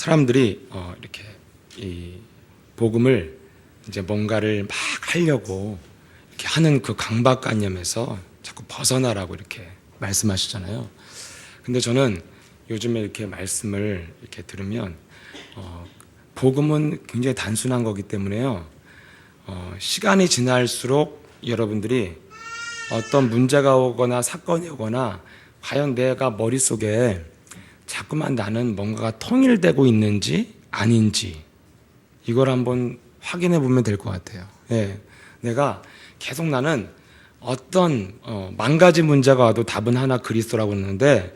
사람들이 이렇게 이 복음을 이제 뭔가를 막 하려고 이렇게 하는 그 강박관념에서 자꾸 벗어나라고 이렇게 말씀하시잖아요. 근데 저는 요즘에 이렇게 말씀을 이렇게 들으면 복음은 굉장히 단순한 거기 때문에요. 시간이 지날수록 여러분들이 어떤 문제가 오거나 사건이 오거나 과연 내가 머릿속에 자꾸만 나는 뭔가가 통일되고 있는지 아닌지 이걸 한번 확인해 보면 될 것 같아요. 예, 내가 계속 나는 어떤 만 가지 문제가 와도 답은 하나 그리스도라고 했는데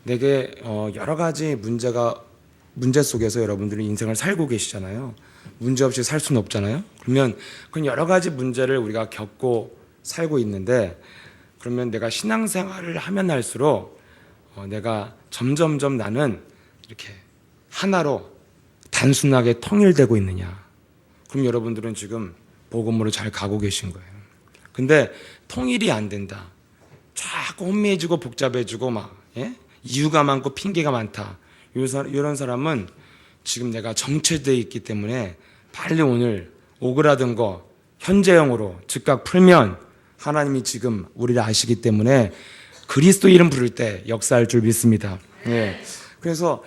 내게 여러 가지 문제 속에서 여러분들이 인생을 살고 계시잖아요. 문제 없이 살 수는 없잖아요. 그러면 그 여러 가지 문제를 우리가 겪고 살고 있는데 그러면 내가 신앙생활을 하면 할수록 내가 점점점 나는 이렇게 하나로 단순하게 통일되고 있느냐. 그럼 여러분들은 지금 복음으로 잘 가고 계신 거예요. 근데 통일이 안 된다. 자꾸 혼미해지고 복잡해지고 막 이유가 많고 핑계가 많다. 이런 사람은 지금 내가 정체되어 있기 때문에 빨리 오늘 오그라든 거 현재형으로 즉각 풀면 하나님이 지금 우리를 아시기 때문에 그리스도 이름 부를 때 역사할 줄 믿습니다. 그래서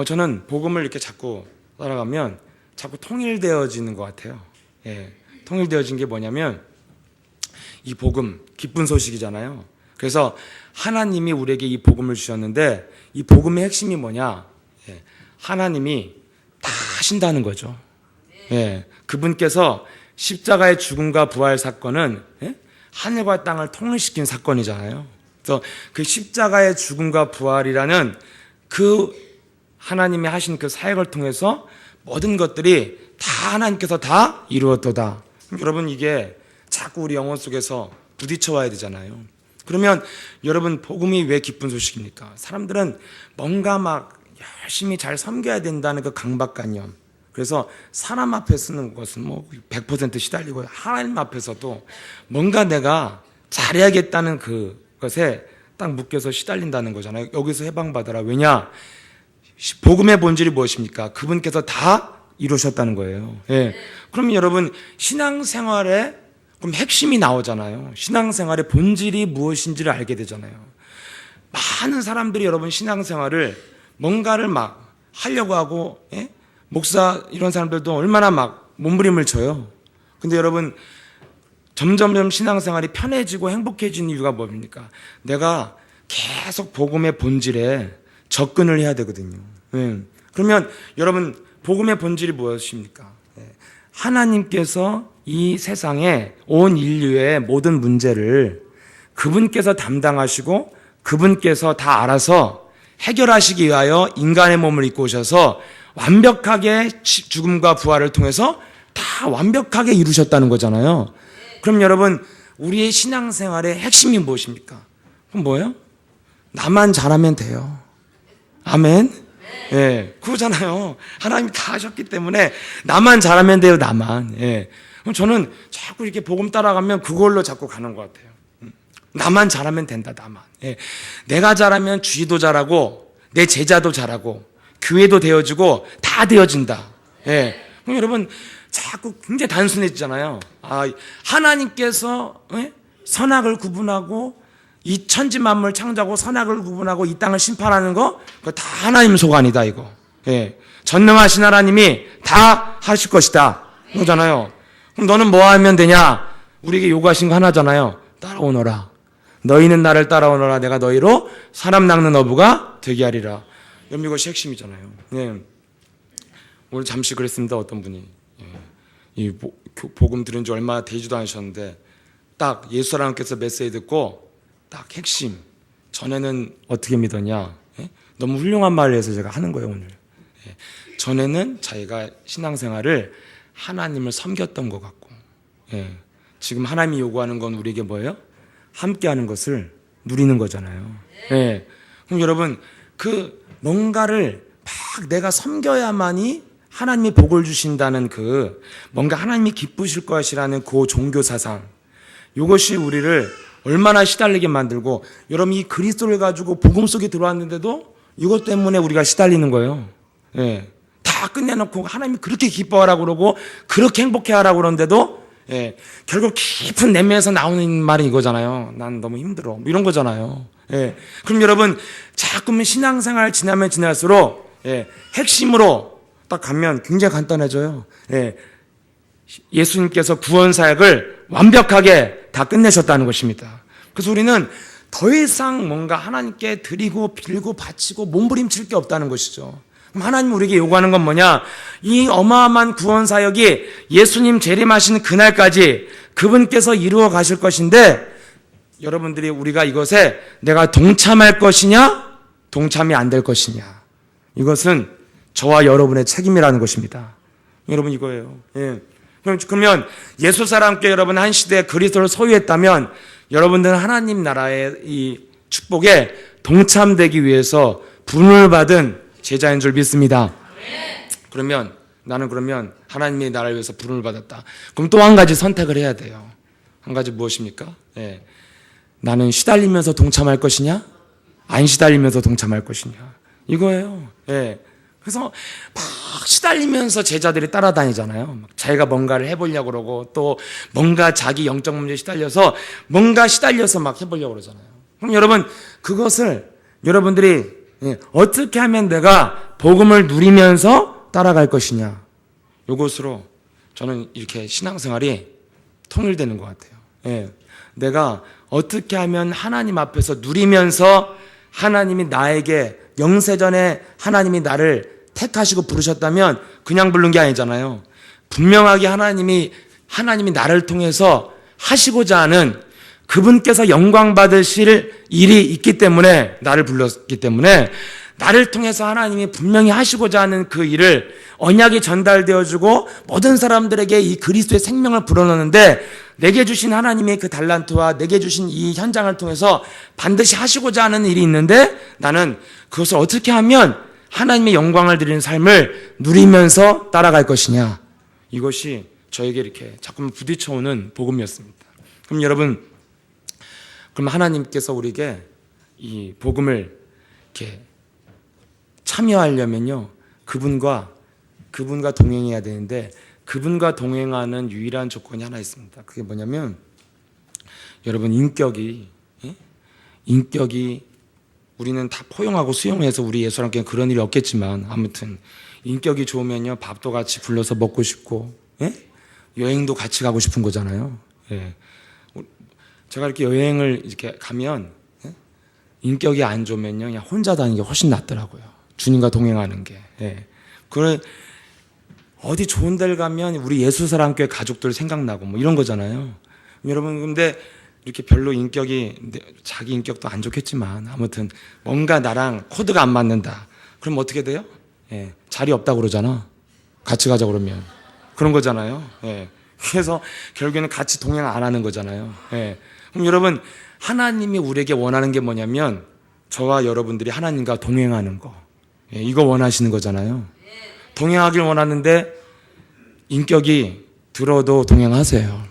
저는 복음을 이렇게 자꾸 따라가면 자꾸 통일되어지는 것 같아요. 통일되어진 게 뭐냐면 이 복음 기쁜 소식이잖아요. 그래서 하나님이 우리에게 이 복음을 주셨는데 이 복음의 핵심이 뭐냐? 하나님이 다 하신다는 거죠. 그분께서 십자가의 죽음과 부활 사건은 하늘과 땅을 통일시킨 사건이잖아요. 그래서 그 십자가의 죽음과 부활이라는 그 하나님이 하신 그 사역을 통해서 모든 것들이 다 하나님께서 다 이루었도다. 여러분 이게 자꾸 우리 영혼 속에서 부딪혀 와야 되잖아요. 그러면 여러분 복음이 왜 기쁜 소식입니까? 사람들은 뭔가 막 열심히 잘 섬겨야 된다는 그 강박관념. 그래서 사람 앞에 쓰는 것은 뭐 100% 시달리고 하나님 앞에서도 뭔가 내가 잘해야겠다는 그것에 딱 묶여서 시달린다는 거잖아요. 여기서 해방받아라. 왜냐? 복음의 본질이 무엇입니까? 그분께서 다 이루셨다는 거예요. 그럼 여러분 신앙생활에 그럼 핵심이 나오잖아요. 신앙생활의 본질이 무엇인지를 알게 되잖아요. 많은 사람들이 여러분 신앙생활을 뭔가를 막 하려고 하고 목사 이런 사람들도 얼마나 막 몸부림을 쳐요. 근데 여러분 점점점 신앙생활이 편해지고 행복해지는 이유가 뭡니까? 내가 계속 복음의 본질에 접근을 해야 되거든요. 그러면 여러분 복음의 본질이 무엇입니까? 하나님께서 이 세상에 온 인류의 모든 문제를 그분께서 담당하시고 그분께서 다 알아서 해결하시기 위하여 인간의 몸을 입고 오셔서 완벽하게 죽음과 부활을 통해서 다 완벽하게 이루셨다는 거잖아요. 그럼 여러분 우리의 신앙생활의 핵심이 무엇입니까? 그럼 뭐예요? 나만 잘하면 돼요. 아멘. 그거잖아요. 하나님이 다 하셨기 때문에 나만 잘하면 돼요. 나만. 그럼 저는 자꾸 이렇게 복음 따라가면 그걸로 자꾸 가는 것 같아요. 나만 잘하면 된다. 나만. 내가 잘하면 주의도 잘하고 내 제자도 잘하고 교회도 되어지고 다 되어진다. 그럼 여러분 자꾸 굉장히 단순해지잖아요. 하나님께서 선악을 구분하고 이 천지 만물 창조하고 선악을 구분하고 이 땅을 심판하는 거 그거 다 하나님 소관이다 이거. 전능하신 하나님이 다 하실 것이다. 그러잖아요. 그럼 너는 뭐 하면 되냐? 우리에게 요구하신 거 하나잖아요. 따라오너라. 너희는 나를 따라오너라. 내가 너희로 사람 낚는 어부가 되게 하리라. 여러분 이것이 핵심이잖아요. 오늘 잠시 그랬습니다. 어떤 분이 이 복음 들은 지 얼마 되지도 않으셨는데 딱 예수 사랑께서 메시지 듣고 딱 핵심 전에는 어떻게 믿었냐? 너무 훌륭한 말을 해서 제가 하는 거예요 오늘. 전에는 자기가 신앙생활을 하나님을 섬겼던 것 같고 지금 하나님이 요구하는 건 우리에게 뭐예요? 함께하는 것을 누리는 거잖아요. 그럼 여러분 그 뭔가를 막 내가 섬겨야만이 하나님이 복을 주신다는 그 뭔가 하나님이 기쁘실 것이라는 그 종교 사상 이것이 우리를 얼마나 시달리게 만들고 여러분 이 그리스도를 가지고 복음 속에 들어왔는데도 이것 때문에 우리가 시달리는 거예요. 다 끝내놓고 하나님이 그렇게 기뻐하라고 그러고 그렇게 행복해하라고 그러는데도 결국 깊은 내면에서 나오는 말이 이거잖아요. 난 너무 힘들어. 뭐 이런 거잖아요. 그럼 여러분 자꾸만 신앙생활 지나면 지날수록 핵심으로 딱 가면 굉장히 간단해져요. 예수님께서 구원 사역을 완벽하게 다 끝내셨다는 것입니다. 그래서 우리는 더 이상 뭔가 하나님께 드리고 빌고 바치고 몸부림칠 게 없다는 것이죠. 그럼 하나님 우리에게 요구하는 건 뭐냐? 이 어마어마한 구원 사역이 예수님 재림하신 그날까지 그분께서 이루어 가실 것인데 여러분들이 우리가 이것에 내가 동참할 것이냐 동참이 안 될 것이냐, 이것은 저와 여러분의 책임이라는 것입니다. 여러분 이거예요. 그러면 예수 사람께 여러분 한 시대에 그리스도를 소유했다면 여러분들은 하나님 나라의 이 축복에 동참되기 위해서 분을 받은 제자인 줄 믿습니다. 그러면 나는 하나님의 나라를 위해서 분을 받았다. 그럼 또 한 가지 선택을 해야 돼요. 한 가지 무엇입니까? 나는 시달리면서 동참할 것이냐 안 시달리면서 동참할 것이냐, 이거예요. 그래서 막 시달리면서 제자들이 따라다니잖아요. 자기가 뭔가를 해보려고 그러고 또 뭔가 자기 영적 문제에 시달려서 뭔가 시달려서 막 해보려고 그러잖아요. 그럼 여러분 그것을 여러분들이 어떻게 하면 내가 복음을 누리면서 따라갈 것이냐, 이것으로 저는 이렇게 신앙생활이 통일되는 것 같아요. 내가 어떻게 하면 하나님 앞에서 누리면서 하나님이 나에게 영세전에 하나님이 나를 택하시고 부르셨다면 그냥 부른 게 아니잖아요. 분명하게 하나님이 나를 통해서 하시고자 하는 그분께서 영광 받으실 일이 있기 때문에 나를 불렀기 때문에 나를 통해서 하나님이 분명히 하시고자 하는 그 일을 언약이 전달되어주고 모든 사람들에게 이 그리스도의 생명을 불어넣는데 내게 주신 하나님의 그 달란트와 내게 주신 이 현장을 통해서 반드시 하시고자 하는 일이 있는데 나는 그것을 어떻게 하면 하나님의 영광을 드리는 삶을 누리면서 따라갈 것이냐, 이것이 저에게 이렇게 자꾸 부딪혀오는 복음이었습니다. 그럼 여러분, 그럼 하나님께서 우리에게 이 복음을 이렇게 참여하려면요, 그분과 동행해야 되는데 그분과 동행하는 유일한 조건이 하나 있습니다. 그게 뭐냐면 여러분 인격이 우리는 다 포용하고 수용해서 우리 예수님께 그런 일이 없겠지만 아무튼 인격이 좋으면요 밥도 같이 불러서 먹고 싶고 여행도 같이 가고 싶은 거잖아요. 제가 이렇게 여행을 이렇게 가면 인격이 안 좋으면요 그냥 혼자 다니는 게 훨씬 낫더라고요. 주님과 동행하는 게. 그걸 어디 좋은 데를 가면 우리 예수사랑교회 가족들 생각나고 뭐 이런 거잖아요. 여러분 근데 이렇게 별로 자기 인격도 안 좋겠지만 아무튼 뭔가 나랑 코드가 안 맞는다. 그럼 어떻게 돼요? 자리 없다고 그러잖아. 같이 가자 그러면. 그런 거잖아요. 그래서 결국에는 같이 동행 안 하는 거잖아요. 그럼 여러분 하나님이 우리에게 원하는 게 뭐냐면 저와 여러분들이 하나님과 동행하는 거. 이거 원하시는 거잖아요. 동행하길 원하는데 인격이 들어도 동행하세요.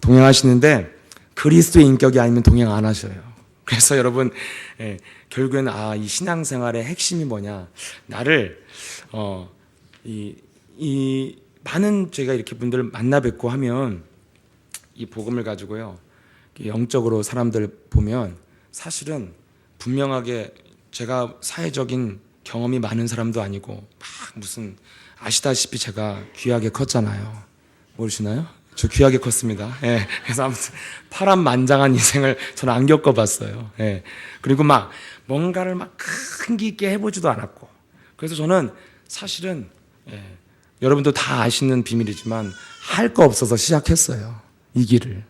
동행하시는데 그리스도의 인격이 아니면 동행 안 하셔요. 그래서 여러분 결국에는 이 신앙생활의 핵심이 뭐냐, 나를 이 많은 제가 이렇게 분들을 만나 뵙고 하면 이 복음을 가지고요 영적으로 사람들 보면 사실은 분명하게 제가 사회적인 경험이 많은 사람도 아니고 막 무슨 아시다시피 제가 귀하게 컸잖아요. 모르시나요? 저 귀하게 컸습니다. 그래서 아무튼 파란만장한 인생을 저는 안 겪어봤어요. 그리고 막 뭔가를 막 큰 기 있게 해보지도 않았고, 그래서 저는 사실은 여러분도 다 아시는 비밀이지만 할 거 없어서 시작했어요. 이 길을.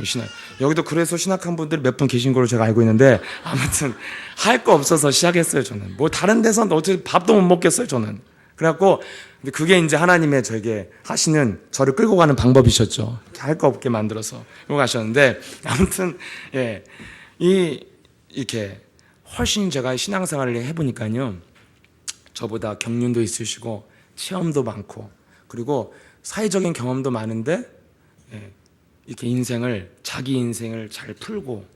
신학. 여기도 그래서 신학한 분들 몇 분 계신 걸로 제가 알고 있는데 아무튼 할 거 없어서 시작했어요. 저는 뭐 다른 데서 어떻게 밥도 못 먹겠어요. 저는. 그래갖고 근데 그게 이제 하나님의 저에게 하시는 저를 끌고 가는 방법이셨죠. 할 거 없게 만들어서 끌고 가셨는데 아무튼 이렇게 훨씬 제가 신앙생활을 해보니까요 저보다 경륜도 있으시고 체험도 많고 그리고 사회적인 경험도 많은데 이렇게 자기 인생을 잘 풀고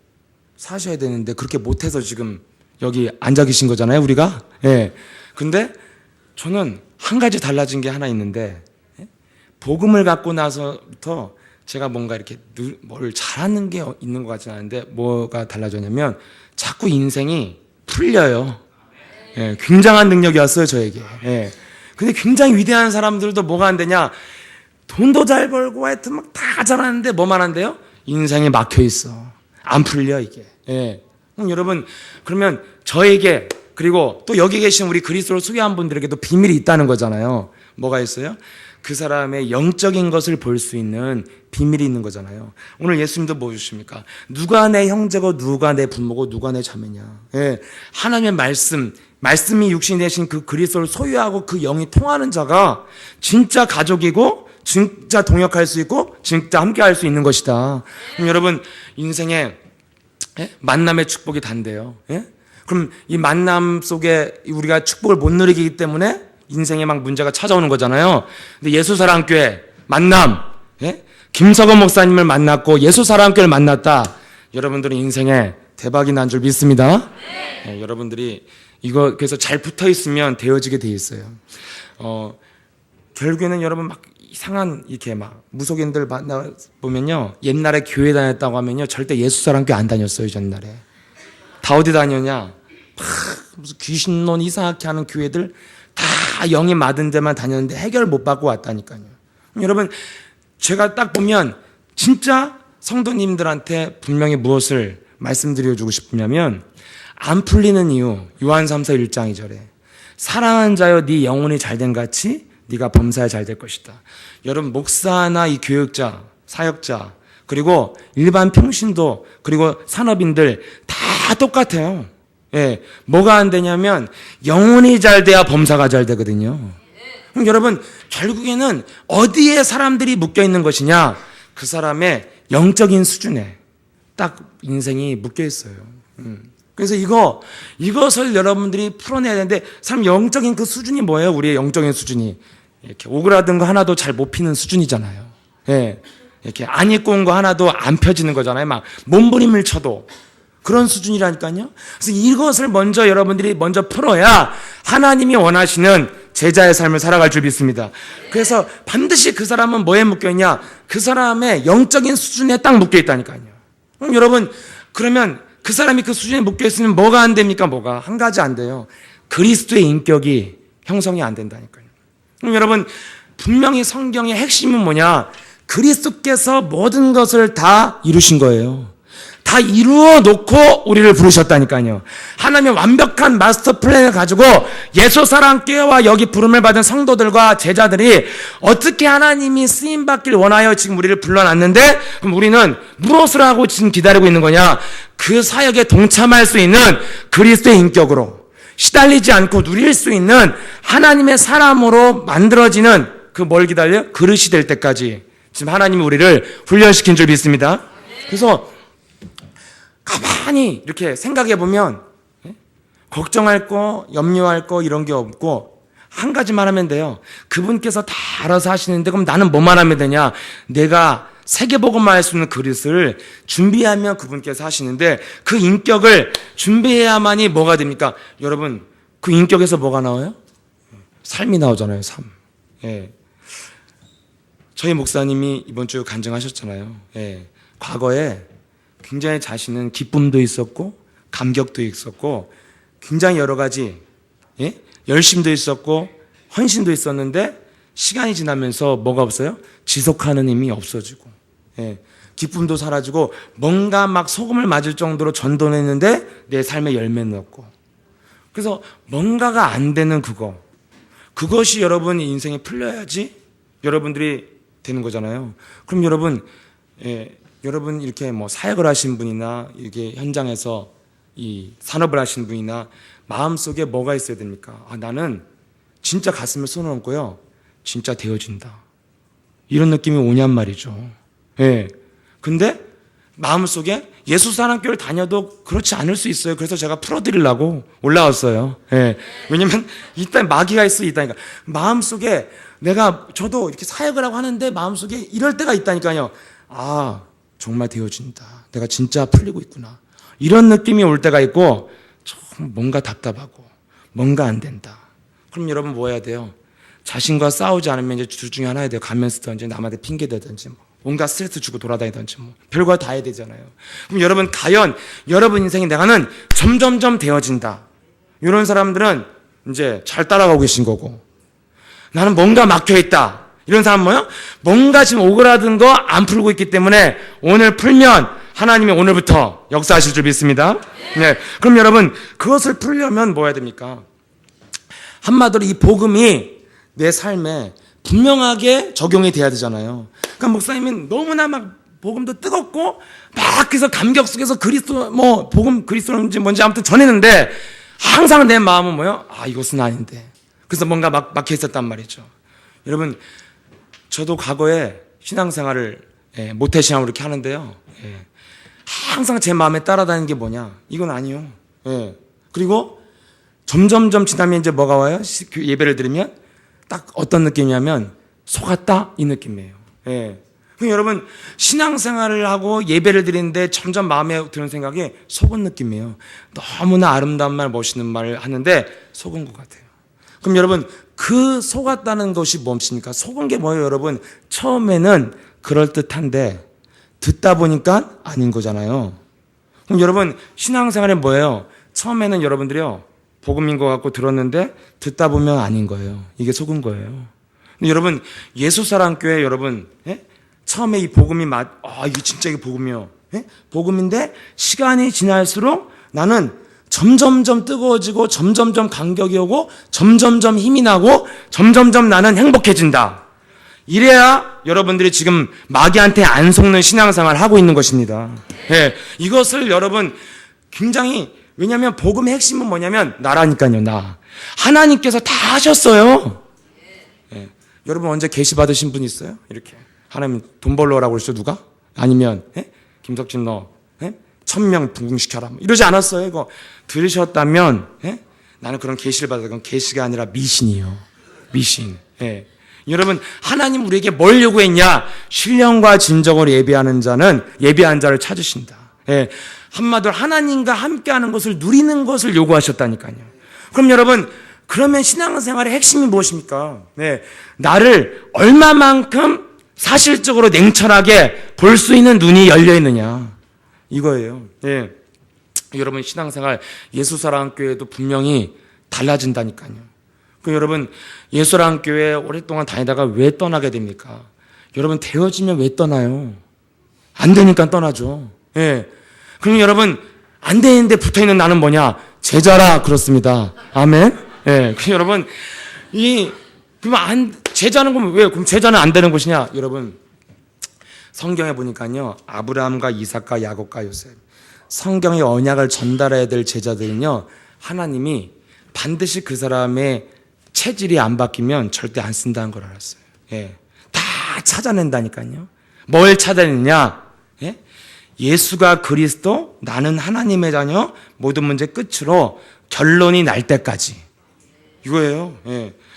사셔야 되는데 그렇게 못해서 지금 여기 앉아 계신 거잖아요, 우리가. 근데 저는 한 가지 달라진 게 하나 있는데, 복음을 갖고 나서부터 제가 뭔가 이렇게 뭘 잘하는 게 있는 것 같지는 않은데, 뭐가 달라졌냐면 자꾸 인생이 풀려요. 예, 굉장한 능력이 왔어요, 저에게. 예. 근데 굉장히 위대한 사람들도 뭐가 안 되냐? 돈도 잘 벌고 하여튼 막 다 잘하는데 뭐만 한대요? 인생에 막혀 있어. 안 풀려, 이게. 예. 여러분, 그러면 저에게, 그리고 또 여기 계신 우리 그리스도를 소개한 분들에게도 비밀이 있다는 거잖아요. 뭐가 있어요? 그 사람의 영적인 것을 볼 수 있는 비밀이 있는 거잖아요. 오늘 예수님도 뭐 주십니까? 누가 내 형제고 누가 내 부모고 누가 내 자매냐. 예. 하나님의 말씀이 육신이 되신 그 그리스도를 소유하고 그 영이 통하는 자가 진짜 가족이고 진짜 동역할 수 있고 진짜 함께 할 수 있는 것이다. 그럼 여러분, 인생에 만남의 축복이 단대요. 그럼 이 만남 속에 우리가 축복을 못 누리기 때문에 인생에 막 문제가 찾아오는 거잖아요. 근데 예수사랑교회 만남, 김석원 목사님을 만났고 예수사랑교회를 만났다. 여러분들은 인생에 대박이 난 줄 믿습니다. 여러분들이 이거 그래서 잘 붙어 있으면 되어지게 돼 있어요. 결국에는 여러분 막 이상한 이렇게 막 무속인들 만나 보면요, 옛날에 교회 다녔다고 하면요 절대 예수사랑교회 안 다녔어요. 옛날에 다 어디 다녔냐? 무슨 귀신론 이상하게 하는 교회들 다 영이 맞은 데만 다녔는데 해결 못 받고 왔다니까요. 여러분, 제가 딱 보면 진짜 성도님들한테 분명히 무엇을 말씀드려주고 싶으냐면, 안 풀리는 이유, 요한 3서 1장 2절에 사랑하는 자여 네 영혼이 잘된 같이 네가 범사에 잘될 것이다. 여러분, 목사나 이 교육자, 사역자, 그리고 일반 평신도, 그리고 산업인들 다 똑같아요. 예, 뭐가 안 되냐면 영혼이 잘 돼야 범사가 잘 되거든요. 그럼 여러분, 결국에는 어디에 사람들이 묶여 있는 것이냐? 그 사람의 영적인 수준에 딱 인생이 묶여 있어요. 그래서 이것을 여러분들이 풀어내야 되는데, 사람 영적인 그 수준이 뭐예요? 우리의 영적인 수준이 이렇게 오그라든 거 하나도 잘 못 피는 수준이잖아요. 예, 이렇게 안 입고 온 거 하나도 안 펴지는 거잖아요. 막 몸부림을 쳐도 그런 수준이라니까요. 그래서 이것을 먼저 여러분들이 먼저 풀어야 하나님이 원하시는 제자의 삶을 살아갈 줄 믿습니다. 그래서 반드시 그 사람은 뭐에 묶여 있냐? 그 사람의 영적인 수준에 딱 묶여 있다니까요. 그럼 여러분, 그러면 그 사람이 그 수준에 묶여 있으면 뭐가 안 됩니까? 뭐가 한 가지 안 돼요. 그리스도의 인격이 형성이 안 된다니까요. 그럼 여러분, 분명히 성경의 핵심은 뭐냐? 그리스도께서 모든 것을 다 이루신 거예요. 다 이루어 놓고 우리를 부르셨다니까요. 하나님의 완벽한 마스터 플랜을 가지고 예수사랑교회와 여기 부름을 받은 성도들과 제자들이 어떻게 하나님이 쓰임받길 원하여 지금 우리를 불러놨는데, 그럼 우리는 무엇을 하고 지금 기다리고 있는 거냐? 그 사역에 동참할 수 있는 그리스도의 인격으로 시달리지 않고 누릴 수 있는 하나님의 사람으로 만들어지는 그 뭘 기다려요? 그릇이 될 때까지 지금 하나님이 우리를 훈련시킨 줄 믿습니다. 그래서 가만히 이렇게 생각해 보면 걱정할 거, 염려할 거 이런 게 없고 한 가지만 하면 돼요. 그분께서 다 알아서 하시는데, 그럼 나는 뭐만 하면 되냐? 내가 세계복음만 할 수 있는 그릇을 준비하면 그분께서 하시는데, 그 인격을 준비해야만이 뭐가 됩니까? 여러분, 그 인격에서 뭐가 나와요? 삶이 나오잖아요. 삶. 예. 저희 목사님이 이번 주에 간증하셨잖아요. 예. 과거에 굉장히 자신은 기쁨도 있었고 감격도 있었고 굉장히 여러 가지, 열심도 있었고 헌신도 있었는데, 시간이 지나면서 뭐가 없어요? 지속하는 힘이 없어지고, 기쁨도 사라지고 뭔가 막 소금을 맞을 정도로 전도했는데 내 삶에 열매는 없고, 그래서 뭔가가 안 되는 그것이 여러분 인생에 풀려야지 여러분들이 되는 거잖아요. 그럼 여러분, 여러분 이렇게 뭐 사역을 하신 분이나 이게 현장에서 이 산업을 하신 분이나 마음속에 뭐가 있어야 됩니까? 나는 진짜 가슴에 손을 얹고요, 진짜 되어진다, 이런 느낌이 오냔 말이죠. 근데 마음속에 예수사랑교회를 다녀도 그렇지 않을 수 있어요. 그래서 제가 풀어드리려고 올라왔어요. 왜냐면 일단 마귀가 있다니까. 마음속에 저도 이렇게 사역을 하고 하는데 마음속에 이럴 때가 있다니까요. 정말 되어진다, 내가 진짜 풀리고 있구나, 이런 느낌이 올 때가 있고, 좀 뭔가 답답하고 뭔가 안 된다. 그럼 여러분 뭐 해야 돼요? 자신과 싸우지 않으면 이제 둘 중에 하나야 돼요. 가면 쓰든지 남한테 핑계 대든지 뭐. 온갖 스트레스 주고 돌아다니든지 뭐. 별거 다 해야 되잖아요. 그럼 여러분, 과연 여러분 인생이 내가는 점점점 되어진다. 이런 사람들은 이제 잘 따라가고 계신 거고, 나는 뭔가 막혀있다. 이런 사람은 뭐요? 뭔가 지금 오그라든 거 안 풀고 있기 때문에 오늘 풀면 하나님이 오늘부터 역사하실 줄 믿습니다. 네. 그럼 여러분, 그것을 풀려면 뭐 해야 됩니까? 한마디로 이 복음이 내 삶에 분명하게 적용이 돼야 되잖아요. 그러니까 목사님은 너무나 막 복음도 뜨겁고 막 그래서 감격 속에서 그리스도 뭐 복음 그리스도인지 뭔지 아무튼 전했는데 항상 내 마음은 뭐요? 아, 이것은 아닌데. 그래서 뭔가 막 막혀 있었단 말이죠. 여러분, 저도 과거에 신앙생활을 모태신앙으로 이렇게 하는데요. 항상 제 마음에 따라다니는 게 뭐냐? 이건 아니요. 그리고 점점점 지나면 이제 뭐가 와요? 예배를 드리면 딱 어떤 느낌이냐면 속았다 이 느낌이에요. 그럼 여러분, 신앙생활을 하고 예배를 드리는데 점점 마음에 드는 생각이 속은 느낌이에요. 너무나 아름다운 말, 멋있는 말을 하는데 속은 것 같아요. 그럼 여러분, 그 속았다는 것이 뭡니까? 속은 게 뭐예요, 여러분? 처음에는 그럴듯한데 듣다 보니까 아닌 거잖아요. 그럼 여러분, 신앙생활이 뭐예요? 처음에는 여러분들이요, 복음인 것 같고 들었는데 듣다 보면 아닌 거예요. 이게 속은 거예요. 근데 여러분, 예수사랑교회 여러분, 처음에 이 복음이 이게 진짜 이게 복음이요. 복음인데 시간이 지날수록 나는 점점점 뜨거워지고 점점점 간격이 오고 점점점 힘이 나고 점점점 나는 행복해진다. 이래야 여러분들이 지금 마귀한테 안 속는 신앙생활을 하고 있는 것입니다. 이것을 여러분 굉장히, 왜냐하면 복음의 핵심은 뭐냐면 나라니까요. 나. 하나님께서 다 하셨어요. 여러분 언제 계시 받으신 분 있어요? 이렇게 하나님 돈 벌러 오라고 그랬어 누가? 아니면 김석진 너 1000명 부흥시켜라 이러지 않았어요. 이거 들으셨다면 나는 그런 계시를 받았다. 그건 계시가 아니라 미신이요. 미신. 여러분, 하나님 우리에게 뭘 요구했냐? 신령과 진정으로 예배하는 자는 예배한 자를 찾으신다. 한마디로 하나님과 함께하는 것을 누리는 것을 요구하셨다니까요. 그럼 여러분, 그러면 신앙생활의 핵심이 무엇입니까? 나를 얼마만큼 사실적으로 냉철하게 볼 수 있는 눈이 열려 있느냐, 이거예요. 여러분, 신앙생활 예수사랑교회도 분명히 달라진다니까요. 그 여러분, 예수사랑교회 오랫동안 다니다가 왜 떠나게 됩니까? 여러분, 되어지면 왜 떠나요? 안 되니까 떠나죠. 그럼 여러분, 안 되는데 붙어 있는 나는 뭐냐? 제자라. 그렇습니다. 아멘. 그 여러분, 그러면 제자는 그럼 왜? 그럼 제자는 안 되는 것이냐? 여러분, 성경에 보니까요, 아브라함과 이삭과 야곱과 요셉, 성경의 언약을 전달해야 될 제자들은요, 하나님이 반드시 그 사람의 체질이 안 바뀌면 절대 안 쓴다는 걸 알았어요. 다 찾아낸다니까요. 뭘 찾아냈냐? 예수가 그리스도, 나는 하나님의 자녀, 모든 문제 끝으로 결론이 날 때까지. 이거예요.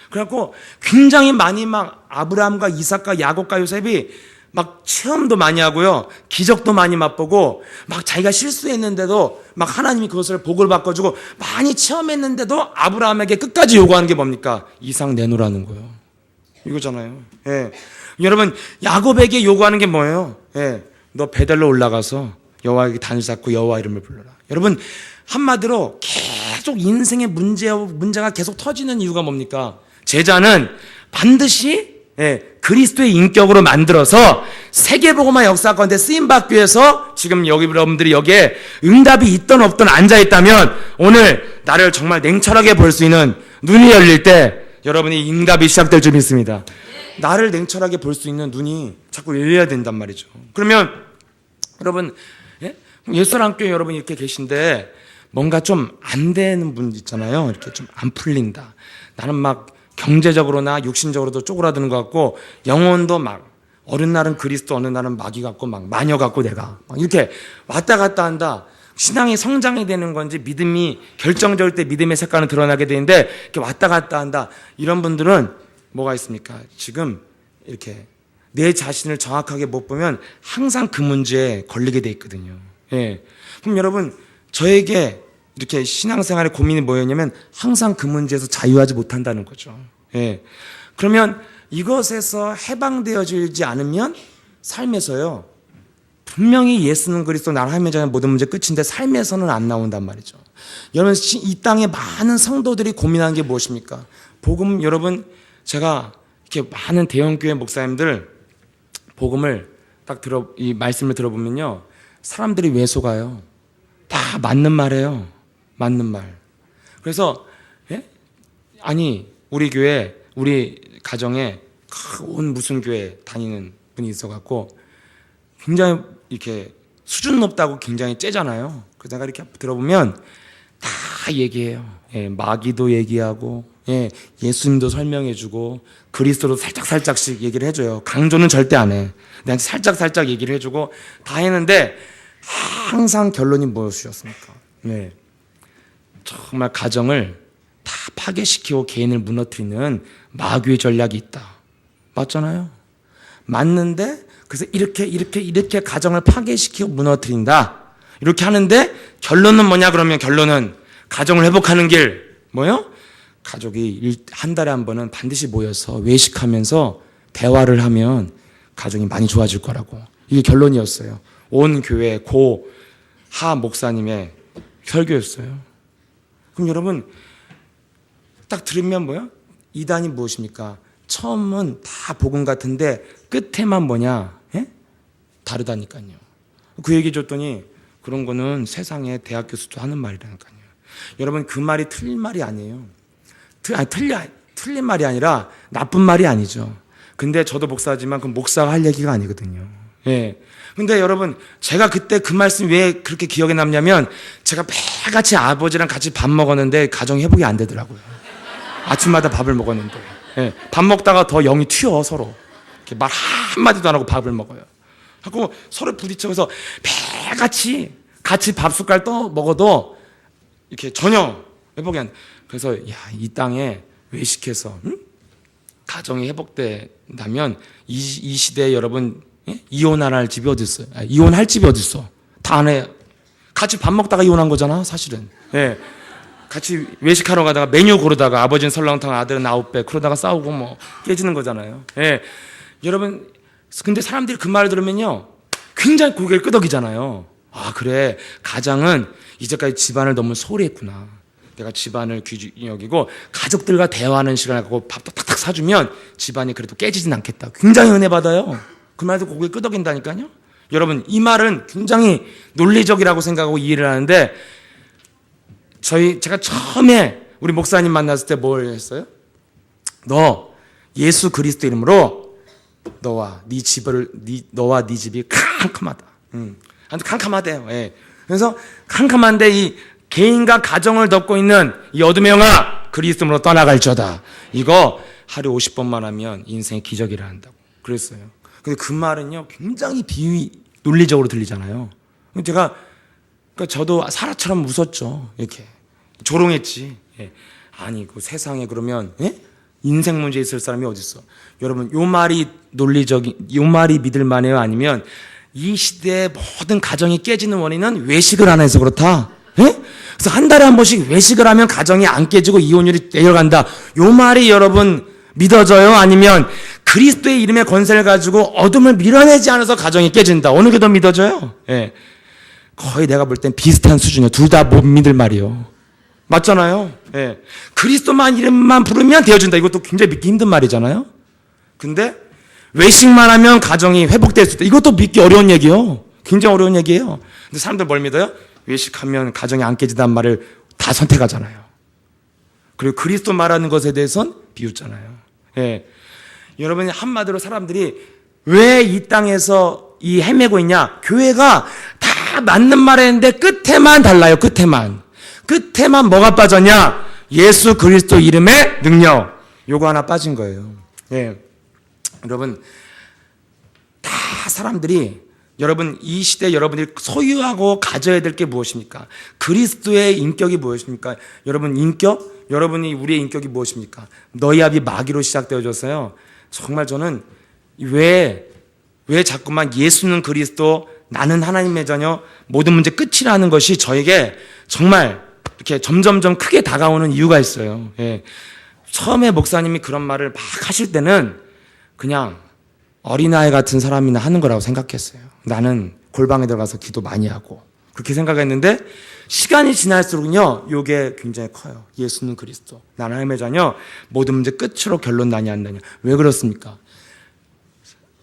그래갖고 굉장히 많이 막 아브라함과 이삭과 야곱과 요셉이 막 체험도 많이 하고요, 기적도 많이 맛보고, 막 자기가 실수했는데도 막 하나님이 그것을 복을 바꿔주고 많이 체험했는데도 아브라함에게 끝까지 요구하는 게 뭡니까? 이삭 내놓으라는 거예요. 이거잖아요. 여러분, 야곱에게 요구하는 게 뭐예요? 너 베델로 올라가서 여호와에게 단을 쌓고 여호와 이름을 불러라. 여러분, 한마디로 계속 인생의 문제가 계속 터지는 이유가 뭡니까? 제자는 반드시 그리스도의 인격으로 만들어서 세계복음화 역사 가운데 쓰임받기 위해서 지금 여러분들이 여기에 응답이 있던 없던 앉아있다면 오늘 나를 정말 냉철하게 볼 수 있는 눈이 열릴 때 여러분이 응답이 시작될 줄 믿습니다. 나를 냉철하게 볼 수 있는 눈이 자꾸 열려야 된단 말이죠. 그러면 여러분, 예수랑교회 여러분 이렇게 계신데 뭔가 좀 안 되는 분 있잖아요. 이렇게 좀 안 풀린다. 나는 막 경제적으로나 육신적으로도 쪼그라드는 것 같고, 영혼도 막 어느 날은 그리스도, 어느 날은 마귀 같고, 막 마녀 같고, 내가 막 이렇게 왔다 갔다 한다. 신앙이 성장이 되는 건지 믿음이 결정적일 때 믿음의 색깔은 드러나게 되는데 이렇게 왔다 갔다 한다. 이런 분들은 뭐가 있습니까? 지금 이렇게 내 자신을 정확하게 못 보면 항상 그 문제에 걸리게 돼 있거든요. 그럼 여러분, 저에게 이렇게 신앙생활의 고민이 뭐였냐면 항상 그 문제에서 자유하지 못한다는 거죠. 그러면 이것에서 해방되어지지 않으면 삶에서요, 분명히 예수는 그리스도 나를 하면 자는 모든 문제 끝인데 삶에서는 안 나온단 말이죠. 여러분, 이 땅에 많은 성도들이 고민하는 게 무엇입니까? 복음, 여러분, 제가 이렇게 많은 대형교회 목사님들 복음을 이 말씀을 들어보면요, 사람들이 왜 속아요? 다 맞는 말이에요. 맞는 말. 그래서 아니, 우리 교회, 우리 가정에 온 무슨 교회 다니는 분이 있어갖고 굉장히 이렇게 수준 높다고 굉장히 째잖아요. 그래서 내가 이렇게 들어보면 다 얘기해요. 마귀도 얘기하고, 예수님도 설명해주고, 그리스도도 살짝살짝씩 얘기를 해줘요. 강조는 절대 안 해. 내한테 살짝살짝 얘기를 해주고 다 했는데 항상 결론이 무엇이었습니까? 정말 가정을 다 파괴시키고 개인을 무너뜨리는 마귀의 전략이 있다. 맞잖아요. 맞는데 그래서 이렇게 가정을 파괴시키고 무너뜨린다. 이렇게 하는데 결론은 뭐냐? 그러면 결론은 가정을 회복하는 길 뭐요? 가족이 한 달에 한 번은 반드시 모여서 외식하면서 대화를 하면 가정이 많이 좋아질 거라고. 이게 결론이었어요. 온 교회 고하 목사님의 설교였어요. 그럼 여러분 딱 들으면 뭐야? 이단이 무엇입니까? 처음은 다 복음 같은데 끝에만 뭐냐? 다르다니까요. 그 얘기 줬더니 그런 거는 세상에 대학 교수도 하는 말이라니까요. 여러분, 그 말이 틀린 말이 아니에요. 틀린 말이 아니라 나쁜 말이 아니죠. 근데 저도 목사지만 그 목사가 할 얘기가 아니거든요. 근데 여러분, 제가 그때 그 말씀 왜 그렇게 기억에 남냐면 제가 매일같이 아버지랑 같이 밥 먹었는데 가정 회복이 안 되더라고요. 아침마다 밥을 먹었는데. 밥 먹다가 더 영이 튀어 서로. 이렇게 말 한마디도 안 하고 밥을 먹어요. 하고 서로 부딪혀서 매일같이 같이 밥 숟갈 떠 먹어도 이렇게 전혀 회복이 안 돼. 그래서 이 땅에 외식해서 가정이 회복된다면 이 시대에 여러분 이혼할 집이 어디 있어요? 이혼할 집이 어디 있어? 다 안 해. 같이 밥 먹다가 이혼한 거잖아, 사실은. 같이 외식하러 가다가 메뉴 고르다가 아버지는 설렁탕, 아들은 아웃백 그러다가 싸우고 뭐 깨지는 거잖아요. 여러분, 근데 사람들이 그 말을 들으면요 굉장히 고개를 끄덕이잖아요. 아, 그래, 가장은 이제까지 집안을 너무 소홀히 했구나. 내가 집안을 귀중히 여기고 가족들과 대화하는 시간을 갖고 밥도 탁탁 사주면 집안이 그래도 깨지진 않겠다. 굉장히 은혜 받아요. 그 말도 고개 끄덕인다니까요. 여러분, 이 말은 굉장히 논리적이라고 생각하고 이해를 하는데 제가 처음에 우리 목사님 만났을 때 뭘 했어요? 너 예수 그리스도 이름으로 너와 네 집이 캄캄하다. 아주 캄캄하대요. 그래서 캄캄한데 이 개인과 가정을 덮고 있는 이 어둠의 영아 그리스도로 떠나갈지어다. 이거 하루 50번만 하면 인생의 기적이라 한다고 그랬어요. 근데 그 말은요 굉장히 논리적으로 들리잖아요. 제가 저도 사라처럼 웃었죠. 이렇게 조롱했지. 아니 그 세상에 그러면 인생 문제 있을 사람이 어디 있어? 여러분, 요 말이 요 말이 믿을 만해요? 아니면 이 시대의 모든 가정이 깨지는 원인은 외식을 안 해서 그렇다. 그래서 한 달에 한 번씩 외식을 하면 가정이 안 깨지고 이혼율이 내려간다. 요 말이 여러분 믿어져요? 아니면 그리스도의 이름의 권세를 가지고 어둠을 밀어내지 않아서 가정이 깨진다. 어느 게 더 믿어져요? 거의 내가 볼 땐 비슷한 수준이에요. 둘 다 못 믿을 말이요. 맞잖아요. 그리스도만 이름만 부르면 되어준다. 이것도 굉장히 믿기 힘든 말이잖아요. 근데 외식만 하면 가정이 회복될 수 있다. 이것도 믿기 어려운 얘기예요. 굉장히 어려운 얘기예요. 근데 사람들 뭘 믿어요? 외식하면 가정이 안 깨진다는 말을 다 선택하잖아요. 그리고 그리스도 말하는 것에 대해서는 비웃잖아요. 여러분이 한마디로 사람들이 왜 이 땅에서 헤매고 있냐? 교회가 다 맞는 말 했는데 끝에만 달라요. 끝에만 뭐가 빠졌냐? 예수 그리스도 이름의 능력. 요거 하나 빠진 거예요. 여러분, 다 사람들이 여러분 이 시대 여러분들이 소유하고 가져야 될 게 무엇입니까? 그리스도의 인격이 무엇입니까? 여러분 인격? 여러분이 우리의 인격이 무엇입니까? 너희 압이 마귀로 시작되어져서요. 정말 저는 왜 자꾸만 예수는 그리스도, 나는 하나님의 자녀, 모든 문제 끝이라는 것이 저에게 정말 이렇게 점점점 크게 다가오는 이유가 있어요. 처음에 목사님이 그런 말을 막 하실 때는 그냥 어린아이 같은 사람이나 하는 거라고 생각했어요. 나는 골방에 들어가서 기도 많이 하고 그렇게 생각했는데 시간이 지날수록요 이게 굉장히 커요. 예수는 그리스도, 나는 하나님의 자녀, 모든 문제 끝으로 결론 나냐 안 나냐. 왜 그렇습니까?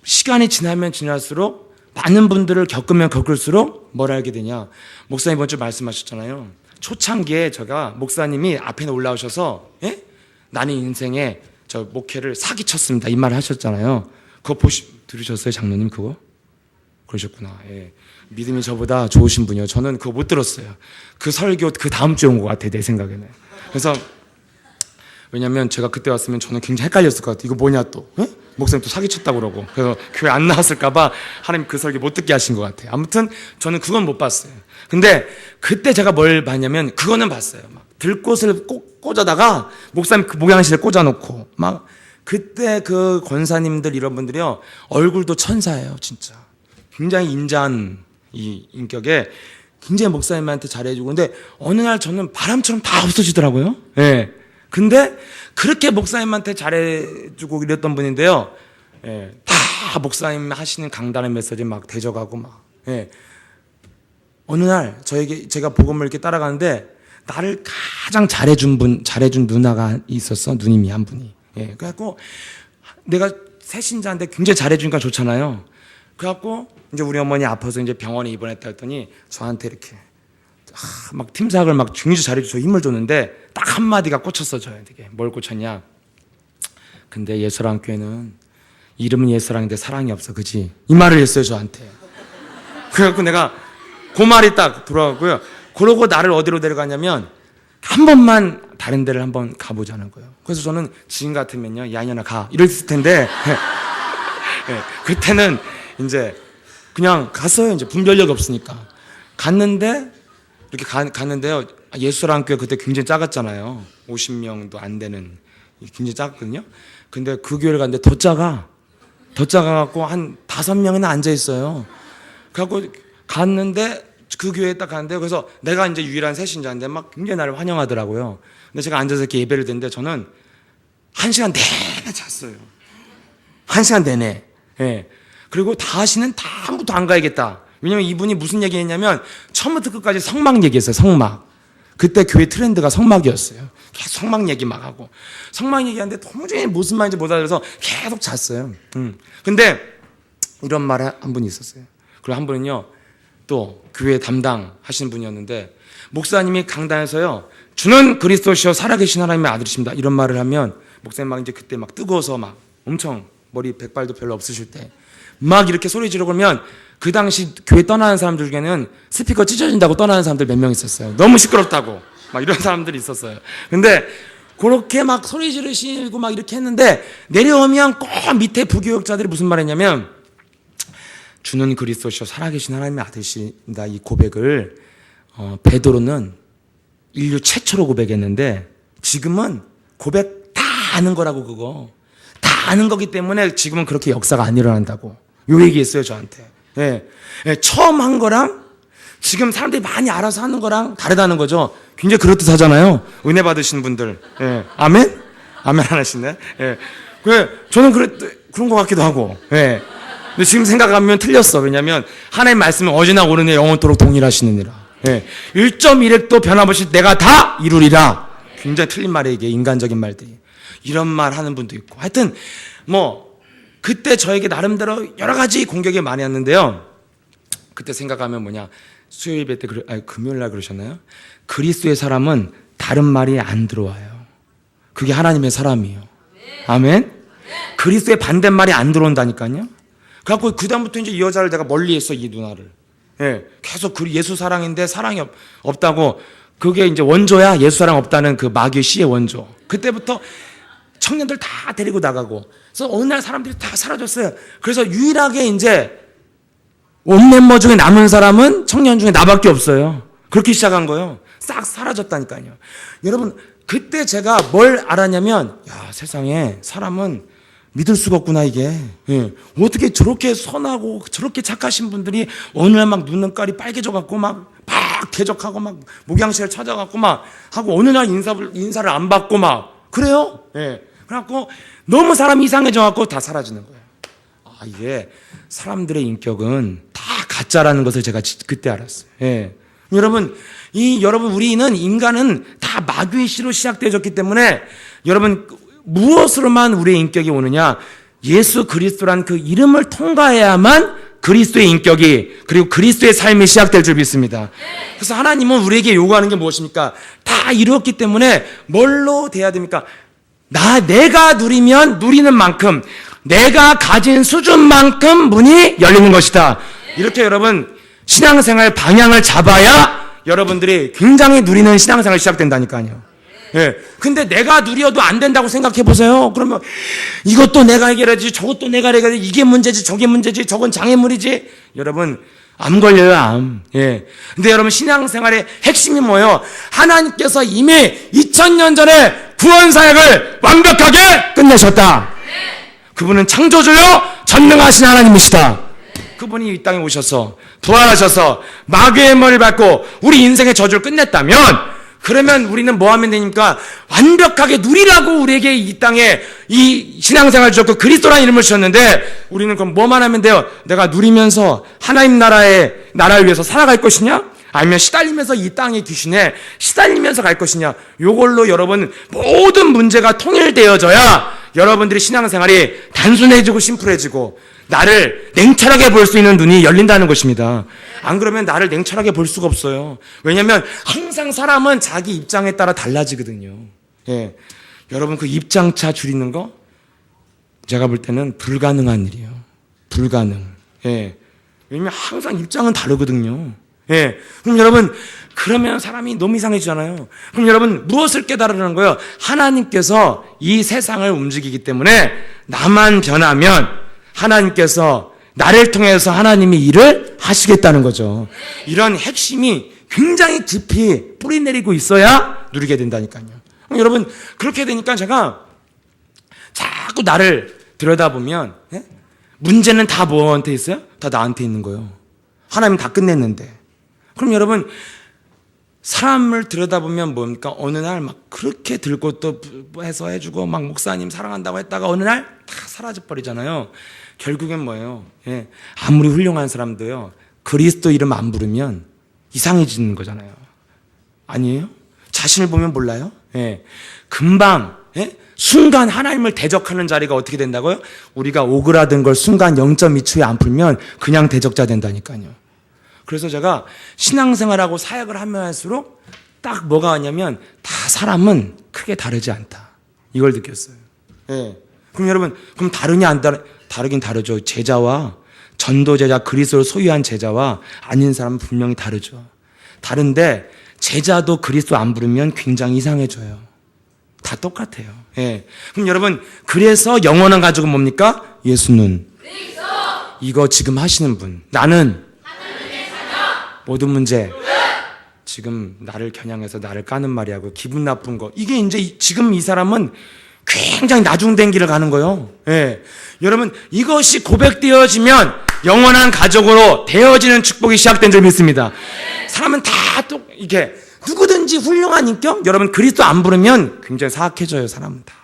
시간이 지나면 지날수록 많은 분들을 겪으면 겪을수록 뭘 알게 되냐. 목사님 이번 주 말씀하셨잖아요. 초창기에 제가 목사님이 앞에 올라오셔서 나는 인생에 저 목회를 사기쳤습니다 이 말을 하셨잖아요. 그거 들으셨어요 장로님? 그거? 그러셨구나. 예. 믿음이 저보다 좋으신 분이요. 저는 그거 못 들었어요. 그 설교 그 다음 주에 온 것 같아요 내 생각에는. 그래서 왜냐면 제가 그때 왔으면 저는 굉장히 헷갈렸을 것 같아요. 이거 뭐냐 또 목사님 또 사기쳤다고 그러고. 그래서 교회 안 나왔을까 봐 하나님 그 설교 못 듣게 하신 것 같아요. 아무튼 저는 그건 못 봤어요. 근데 그때 제가 뭘 봤냐면 그거는 봤어요. 막 들꽃을 꽂아다가 목사님 그 목양실에 꽂아놓고 막 그때 그 권사님들 이런 분들이요 얼굴도 천사예요 진짜. 굉장히 인자한 이 인격에 굉장히 목사님한테 잘해주고. 근데 어느 날 저는 바람처럼 다 없어지더라고요. 예. 근데 그렇게 목사님한테 잘해주고 이랬던 분인데요. 예. 다 목사님 하시는 강단의 메시지 막 대적하고 막. 예. 어느 날 제가 복음을 이렇게 따라가는데 나를 가장 잘해준 누나가 있었어. 누님이 한 분이. 예. 그래갖고 내가 새신자인데 굉장히 잘해주니까 좋잖아요. 그래갖고 이제 우리 어머니 아파서 이제 병원에 입원했다 했더니 저한테 이렇게 막 팀삭을 막 굉장히 잘해줘서 힘을 줬는데 딱 한마디가 꽂혔어 저한테. 뭘 꽂혔냐? 근데 예수랑교회는 이름은 예수랑인데 사랑이 없어, 그지? 이 말을 했어요 저한테. 그래갖고 내가 그 말이 딱 돌아가고요. 그러고 나를 어디로 데려가냐면 한 번만 다른 데를 한번 가보자는 거예요. 그래서 저는 지금 같으면요 야 이년아 가 이랬을 텐데 네, 그때는 이제 그냥 갔어요. 이제 분별력이 없으니까 갔는데 이렇게 갔는데요. 예수랑교회 그때 굉장히 작았잖아요. 50명도 안 되는 굉장히 작거든요. 근데 그 교회를 갔는데 더 작아갖고 한 5명이나 앉아 있어요. 그래갖고 갔는데 그 교회에 딱 갔는데 그래서 내가 이제 유일한 새신자인데 막 굉장히 나를 환영하더라고요. 근데 제가 앉아서 이렇게 예배를 드는데 저는 1시간 내내 잤어요. 1시간 내내. 예. 그리고 다시는 아무것도 안 가야겠다. 왜냐면 이분이 무슨 얘기 했냐면 처음부터 끝까지 성막 얘기했어요. 성막. 그때 교회 트렌드가 성막이었어요. 계속 성막 얘기 막 하고. 성막 얘기하는데 도무지 무슨 말인지 못 알아들어서 계속 잤어요. 근데 이런 말 한 분이 있었어요. 그리고 한 분은요. 또 교회 담당 하시는 분이었는데 목사님이 강단에서요. 주는 그리스도시요 살아계신 하나님의 아들이십니다. 이런 말을 하면 목사님 막 이제 그때 막 뜨거워서 막 엄청 머리 백발도 별로 없으실 때 막 이렇게 소리 지르고 그러면 그 당시 교회 떠나는 사람들 중에는 스피커 찢어진다고 떠나는 사람들 몇 명 있었어요. 너무 시끄럽다고 막 이런 사람들이 있었어요. 근데 그렇게 막 소리 지르시고 막 이렇게 했는데 내려오면 꼭 밑에 부교역자들이 무슨 말 했냐면 주는 그리스도시요 살아계신 하나님의 아들이십니다. 이 고백을 베드로는 인류 최초로 고백했는데 지금은 고백 다 아는 거라고. 그거 다 아는 거기 때문에 지금은 그렇게 역사가 안 일어난다고 요 얘기했어요 저한테. 예. 예, 처음 한 거랑 지금 사람들이 많이 알아서 하는 거랑 다르다는 거죠. 굉장히 그럴듯하잖아요. 은혜 받으신 분들. 예. 아멘? 아멘 안 하시네. 예. 저는 그런 것 같기도 하고. 예. 근데 지금 생각하면 틀렸어. 왜냐면 하나님 말씀은 어제나 오늘나 영원토록 동일하시느니라. 예. 1.1획도 변함없이 내가 다 이루리라. 굉장히 틀린 말이에요 이게. 인간적인 말들이. 이런 말 하는 분도 있고. 하여튼 그때 저에게 나름대로 여러 가지 공격이 많이 왔는데요. 그때 생각하면 수요일 예배 때 금요일 날 그러셨나요? 그리스도의 사람은 다른 말이 안 들어와요. 그게 하나님의 사람이에요. 아멘. 그리스도의 반대말이 안 들어온다니까요. 그래갖고 그다음부터 이제 이 여자를 내가 멀리했어, 이 누나를. 예, 계속 예수 사랑인데 사랑이 없다고. 그게 이제 원조야. 예수 사랑 없다는 그 마귀의 시의 원조. 그때부터 청년들 다 데리고 나가고. 그래서 어느 날 사람들이 다 사라졌어요. 그래서 유일하게 이제 원 멤버 중에 남은 사람은 청년 중에 나밖에 없어요. 그렇게 시작한 거예요. 싹 사라졌다니까요. 여러분, 그때 제가 뭘 알았냐면, 야, 세상에 사람은 믿을 수가 없구나, 이게. 예. 어떻게 저렇게 선하고 저렇게 착하신 분들이 어느 날 막 눈깔이 빨개져갖고 막 대적하고 막 목양실을 찾아갖고 막 하고 어느 날 인사를 안 받고 막 그래요? 예. 그래갖고 너무 사람이 이상해져갖고 다 사라지는 거예요. 아, 이게 사람들의 인격은 다 가짜라는 것을 제가 그때 알았어요. 예. 여러분, 우리는 인간은 다 마귀의 씨로 시작되어졌기 때문에 여러분, 무엇으로만 우리의 인격이 오느냐? 예수 그리스도란 그 이름을 통과해야만 그리스도의 인격이 그리고 그리스도의 삶이 시작될 줄 믿습니다. 그래서 하나님은 우리에게 요구하는 게 무엇입니까? 다 이루었기 때문에 뭘로 돼야 됩니까? 내가 누리면 누리는 만큼 내가 가진 수준만큼 문이 열리는 것이다. 이렇게 여러분 신앙생활 방향을 잡아야 여러분들이 굉장히 누리는 신앙생활이 시작된다니까요. 예. 근데 내가 누려도 안 된다고 생각해 보세요. 그러면 이것도 내가 해결해야지, 저것도 내가 해결해야지, 이게 문제지, 저게 문제지, 저건 장애물이지. 여러분, 암 걸려요, 암. 예. 근데 여러분, 신앙생활의 핵심이 뭐예요? 하나님께서 이미 2000년 전에 구원 사역을 완벽하게 끝내셨다. 그분은 창조주요, 전능하신 하나님이시다. 그분이 이 땅에 오셔서, 부활하셔서, 마귀의 머리를 밟고, 우리 인생의 저주를 끝냈다면, 그러면 우리는 뭐 하면 되니까 완벽하게 누리라고 우리에게 이 땅에 이 신앙생활 주셨고 그리스도라는 이름을 주셨는데 우리는 그럼 뭐만 하면 돼요? 내가 누리면서 하나님 나라를 위해서 살아갈 것이냐? 아니면 시달리면서 이 땅의 귀신에 시달리면서 갈 것이냐? 요걸로 여러분 모든 문제가 통일되어져야 여러분들이 신앙생활이 단순해지고 심플해지고 나를 냉철하게 볼 수 있는 눈이 열린다는 것입니다. 안 그러면 나를 냉철하게 볼 수가 없어요. 왜냐하면 항상 사람은 자기 입장에 따라 달라지거든요. 예. 여러분 그 입장차 줄이는 거 제가 볼 때는 불가능한 일이에요. 불가능. 예. 왜냐하면 항상 입장은 다르거든요. 예. 그럼 여러분 그러면 사람이 너무 이상해지잖아요. 그럼 여러분 무엇을 깨달으라는 거예요? 하나님께서 이 세상을 움직이기 때문에 나만 변하면 하나님께서 나를 통해서 하나님이 일을 하시겠다는 거죠. 이런 핵심이 굉장히 깊이 뿌리내리고 있어야 누리게 된다니까요. 여러분 그렇게 되니까 제가 자꾸 나를 들여다보면 문제는 다 뭐한테 있어요? 다 나한테 있는 거예요. 하나님 다 끝냈는데. 그럼 여러분 사람을 들여다보면 뭡니까? 어느 날 막 그렇게 들고 또 해서 해주고 막 목사님 사랑한다고 했다가 어느 날 다 사라져버리잖아요. 결국엔 뭐예요? 예. 아무리 훌륭한 사람도요, 그리스도 이름 안 부르면 이상해지는 거잖아요. 아니에요? 자신을 보면 몰라요? 예. 금방, 예? 순간 하나님을 대적하는 자리가 어떻게 된다고요? 우리가 오그라든 걸 순간 0.2초에 안 풀면 그냥 대적자 된다니까요. 그래서 제가 신앙생활하고 사역을 하면 할수록 딱 뭐가 왔냐면 다 사람은 크게 다르지 않다. 이걸 느꼈어요. 예. 그럼 여러분, 그럼 다르냐 안 다르긴 다르죠. 제자와 전도제자 그리스도를 소유한 제자와 아닌 사람은 분명히 다르죠. 다른데 제자도 그리스도 안 부르면 굉장히 이상해져요. 다 똑같아요. 예. 그럼 여러분 그래서 영원한 가족은 뭡니까? 예수는 그리스도. 이거 지금 하시는 분. 나는 하나님의 자녀. 모든 문제. 지금 나를 겨냥해서 나를 까는 말이하고 기분 나쁜 거. 이게 이제 지금 이 사람은 굉장히 나중된 길을 가는 거예요. 예. 여러분 이것이 고백되어지면 영원한 가족으로 되어지는 축복이 시작된 줄 믿습니다. 사람은 다 이게 누구든지 훌륭한 인격, 여러분 그리스도 안 부르면 굉장히 사악해져요. 사람은 다.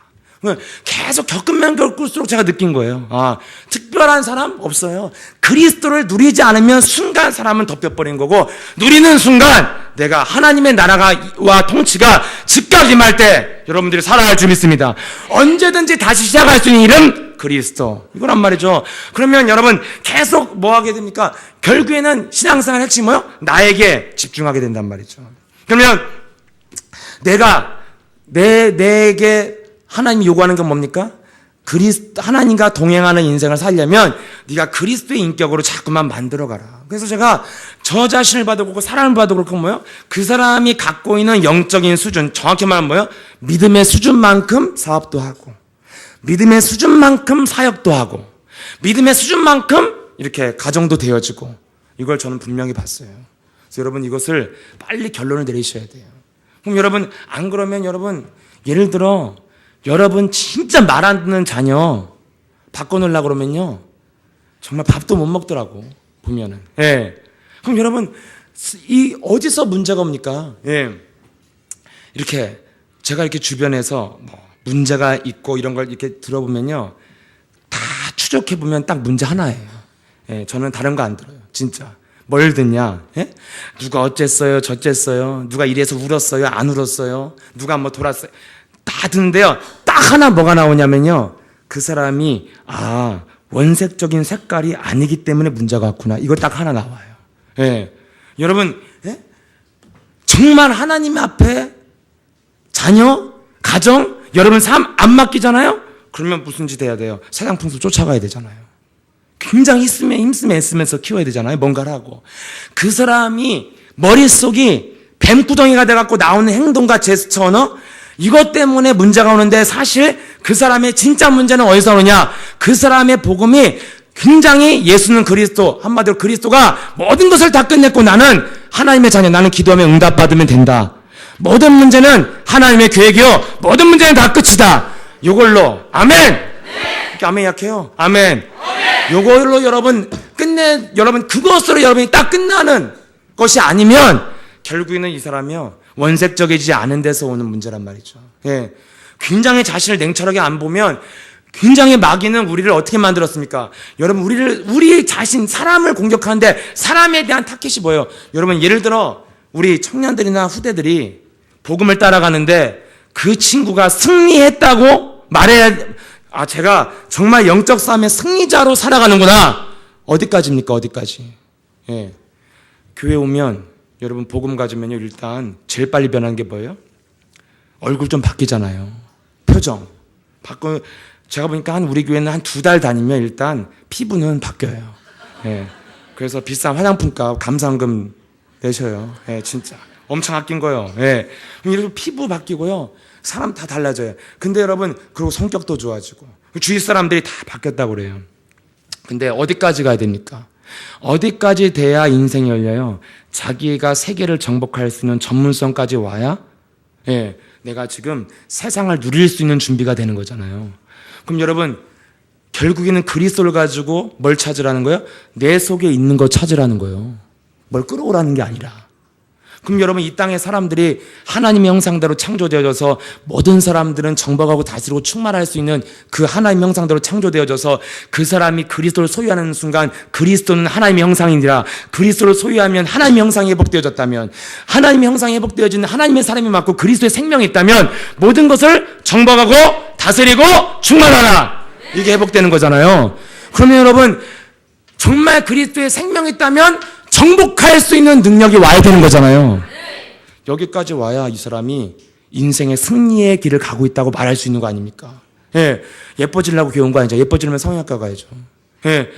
계속 겪으면 겪을수록 제가 느낀 거예요. 아, 특별한 사람 없어요. 그리스도를 누리지 않으면 순간 사람은 덮여버린 거고 누리는 순간 내가 하나님의 나라와 통치가 즉각 임할 때 여러분들이 살아갈 줄 믿습니다. 언제든지 다시 시작할 수 있는 이름 그리스도. 이거란 말이죠. 그러면 여러분 계속 뭐 하게 됩니까? 결국에는 신앙생활 핵심 뭐요? 나에게 집중하게 된단 말이죠. 그러면 내게 하나님이 요구하는 건 뭡니까? 하나님과 동행하는 인생을 살려면 네가 그리스도의 인격으로 자꾸만 만들어가라. 그래서 제가 저 자신을 봐도 그렇고 사람을 봐도 그렇고 뭐예요? 그 사람이 갖고 있는 영적인 수준, 정확히 말하면 뭐예요? 믿음의 수준만큼 사업도 하고 믿음의 수준만큼 사역도 하고 믿음의 수준만큼 이렇게 가정도 되어지고 이걸 저는 분명히 봤어요. 그래서 여러분 이것을 빨리 결론을 내리셔야 돼요. 그럼 여러분 안 그러면 여러분 예를 들어 여러분 진짜 말 안 듣는 자녀 바꿔놓으려고 그러면요 정말 밥도 못 먹더라고 보면은. 예. 그럼 여러분 이 어디서 문제가 옵니까? 예. 이렇게 제가 이렇게 주변에서 뭐 문제가 있고 이런 걸 이렇게 들어보면요, 다 추적해보면 딱 문제 하나예요. 예, 저는 다른 거 안 들어요. 진짜. 뭘 듣냐? 예? 누가 어쨌어요? 저쨌어요? 누가 이래서 울었어요? 안 울었어요? 누가 뭐 돌았어요? 다 듣는데요, 딱 하나 뭐가 나오냐면요, 그 사람이 원색적인 색깔이 아니기 때문에 문제가 왔구나. 이거 딱 하나 나와요. 예. 여러분, 예? 정말 하나님 앞에 자녀, 가정, 여러분 삶 안 맡기잖아요? 그러면 무슨 짓 해야 돼요? 세상 풍수 쫓아가야 되잖아요. 굉장히 힘쓰면 애쓰면서 키워야 되잖아요. 뭔가를 하고. 그 사람이 머릿속이 뱀구덩이가 돼갖고 나오는 행동과 제스처, 언어, 이것 때문에 문제가 오는데, 사실 그 사람의 진짜 문제는 어디서 오느냐? 그 사람의 복음이 굉장히 예수는 그리스도, 한마디로 그리스도가 모든 것을 다 끝냈고 나는 하나님의 자녀, 나는 기도하면 응답받으면 된다. 모든 문제는 하나님의 계획이요, 모든 문제는 다 끝이다. 이걸로 아멘. 네. 아멘 약해요. 아멘. 요걸로 여러분 여러분 그것으로 여러분이 딱 끝나는 것이 아니면 결국에는 이 사람이요, 원색적이지 않은 데서 오는 문제란 말이죠. 예. 굉장히 자신을 냉철하게 안 보면, 굉장히 마귀는 우리를 어떻게 만들었습니까? 여러분, 우리 자신, 사람을 공격하는데 사람에 대한 타겟이 뭐예요? 여러분, 예를 들어 우리 청년들이나 후대들이 복음을 따라가는데 그 친구가 승리했다고 말해야, 제가 정말 영적 싸움의 승리자로 살아가는구나. 어디까지입니까? 어디까지? 예. 교회 오면 여러분 복음 가지면요, 일단 제일 빨리 변하는 게 뭐예요? 얼굴 좀 바뀌잖아요. 표정 바꿔. 제가 보니까 우리 교회는 한 2달 다니면 일단 피부는 바뀌어요. 예. 그래서 비싼 화장품값 감사원금 내셔요. 예, 진짜 엄청 아낀 거요. 예. 이렇게 피부 바뀌고요, 사람 다 달라져요. 근데 여러분, 그리고 성격도 좋아지고 주위 사람들이 다 바뀌었다고 그래요. 근데 어디까지 가야 됩니까? 어디까지 돼야 인생이 열려요? 자기가 세계를 정복할 수 있는 전문성까지 와야, 예, 내가 지금 세상을 누릴 수 있는 준비가 되는 거잖아요. 그럼 여러분, 결국에는 그리스도를 가지고 뭘 찾으라는 거예요? 내 속에 있는 거 찾으라는 거예요. 뭘 끌어오라는 게 아니라. 그럼 여러분, 이 땅의 사람들이 하나님의 형상대로 창조되어져서 모든 사람들은 정복하고 다스리고 충만할 수 있는 그 하나님의 형상대로 창조되어져서 그 사람이 그리스도를 소유하는 순간, 그리스도는 하나님의 형상이니라. 그리스도를 소유하면 하나님의 형상이 회복되어졌다면, 하나님의 형상이 회복되어지는 하나님의 사람이 맞고 그리스도의 생명이 있다면 모든 것을 정복하고 다스리고 충만하라. 이게 회복되는 거잖아요. 그러면 여러분, 정말 그리스도의 생명이 있다면 정복할 수 있는 능력이 와야 되는 거잖아요. 여기까지 와야 이 사람이 인생의 승리의 길을 가고 있다고 말할 수 있는 거 아닙니까? 예, 예뻐지려고 교회 온 거 아니죠. 예뻐지려면 성형외과 가야죠. 예,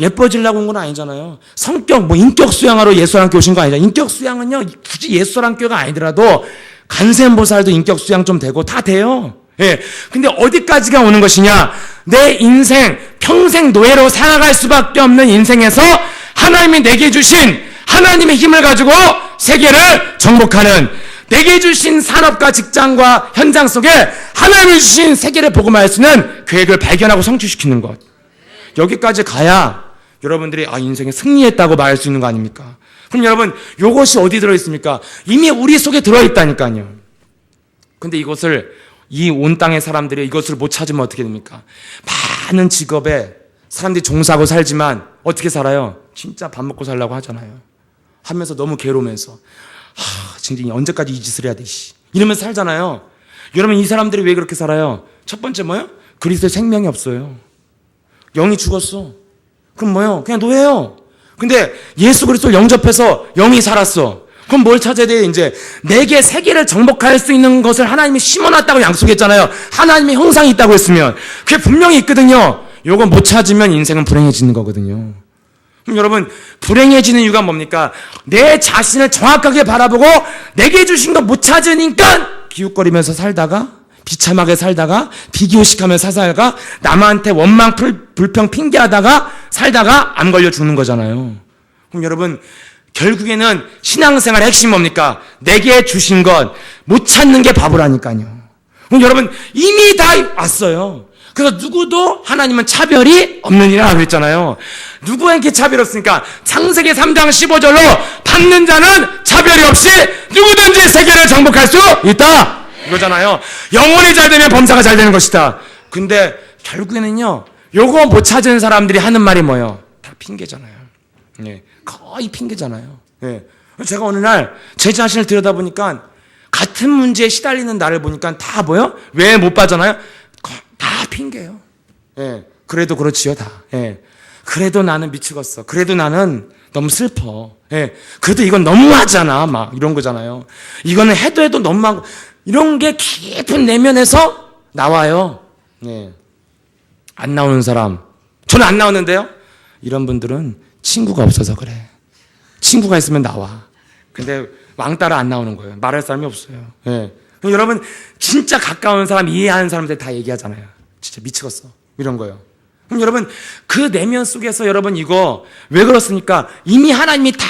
예뻐지려고 온 건 아니잖아요. 성격, 인격 수양하러 예수랑교회 오신 거 아니죠. 인격 수양은요, 굳이 예수랑교회가 아니더라도 간센보살도 인격 수양 좀 되고 다 돼요. 예, 근데 어디까지가 오는 것이냐? 내 인생, 평생 노예로 살아갈 수밖에 없는 인생에서 하나님이 내게 주신 하나님의 힘을 가지고 세계를 정복하는, 내게 주신 산업과 직장과 현장 속에 하나님이 주신 세계를 복음화할 수 있는 계획을 발견하고 성취시키는 것. 여기까지 가야 여러분들이 인생에 승리했다고 말할 수 있는 거 아닙니까? 그럼 여러분, 이것이 어디 들어있습니까? 이미 우리 속에 들어있다니까요. 근데 이것을, 이 온 땅의 사람들이 이것을 못 찾으면 어떻게 됩니까? 많은 직업에 사람들이 종사하고 살지만 어떻게 살아요? 진짜 밥 먹고 살라고 하잖아요. 하면서 너무 괴로우면서, 진짜 언제까지 이 짓을 해야 돼, 이러면서 살잖아요. 여러분, 이 사람들이 왜 그렇게 살아요? 첫 번째 뭐예요? 그리스도의 생명이 없어요. 영이 죽었어. 그럼 뭐예요? 그냥 노예요. 근데 예수 그리스도를 영접해서 영이 살았어. 그럼 뭘 찾아야 돼요? 이제 내게 세계를 정복할 수 있는 것을 하나님이 심어놨다고 약속했잖아요. 하나님의 형상이 있다고 했으면 그게 분명히 있거든요. 요거 못 찾으면 인생은 불행해지는 거거든요. 그럼 여러분, 불행해지는 이유가 뭡니까? 내 자신을 정확하게 바라보고 내게 주신 거 못 찾으니까 기웃거리면서 살다가, 비참하게 살다가, 비교식하면서 살다가, 남한테 원망 불평 핑계하다가 살다가 암 걸려 죽는 거잖아요. 그럼 여러분, 결국에는 신앙생활의 핵심이 뭡니까? 내게 주신 것 못 찾는 게 바보라니까요. 그럼 여러분, 이미 다 왔어요. 그래서 누구도 하나님은 차별이 없느니라 그랬잖아요. 누구에게 차별이 없으니까 창세기 3장 15절로 받는 자는 차별이 없이 누구든지 세계를 정복할 수 있다. 이거잖아요. 영혼이 잘 되면 범사가 잘 되는 것이다. 근데 결국에는요, 요거 못 찾은 사람들이 하는 말이 뭐예요? 다 핑계잖아요. 예, 거의 핑계잖아요. 예. 제가 어느 날 제 자신을 들여다보니까 같은 문제에 시달리는 나를 보니까 다 뭐요? 왜 못 빠져나요? 다 핑계예요. 예. 그래도 그렇지요, 다. 예. 그래도 나는 미치겠어. 그래도 나는 너무 슬퍼. 예. 그래도 이건 너무하잖아. 막 이런 거잖아요. 이거는 해도 너무하고 이런 게 깊은 내면에서 나와요. 예. 안 나오는 사람. 저는 안 나오는데요. 이런 분들은 친구가 없어서 그래. 친구가 있으면 나와. 근데 왕따라 안 나오는 거예요. 말할 사람이 없어요. 예. 그럼 여러분 진짜 가까운 사람, 이해하는 사람들 다 얘기하잖아요. 진짜 미치겠어. 이런 거요. 그럼 여러분 그 내면 속에서 여러분 이거 왜 그렇습니까? 이미 하나님이 다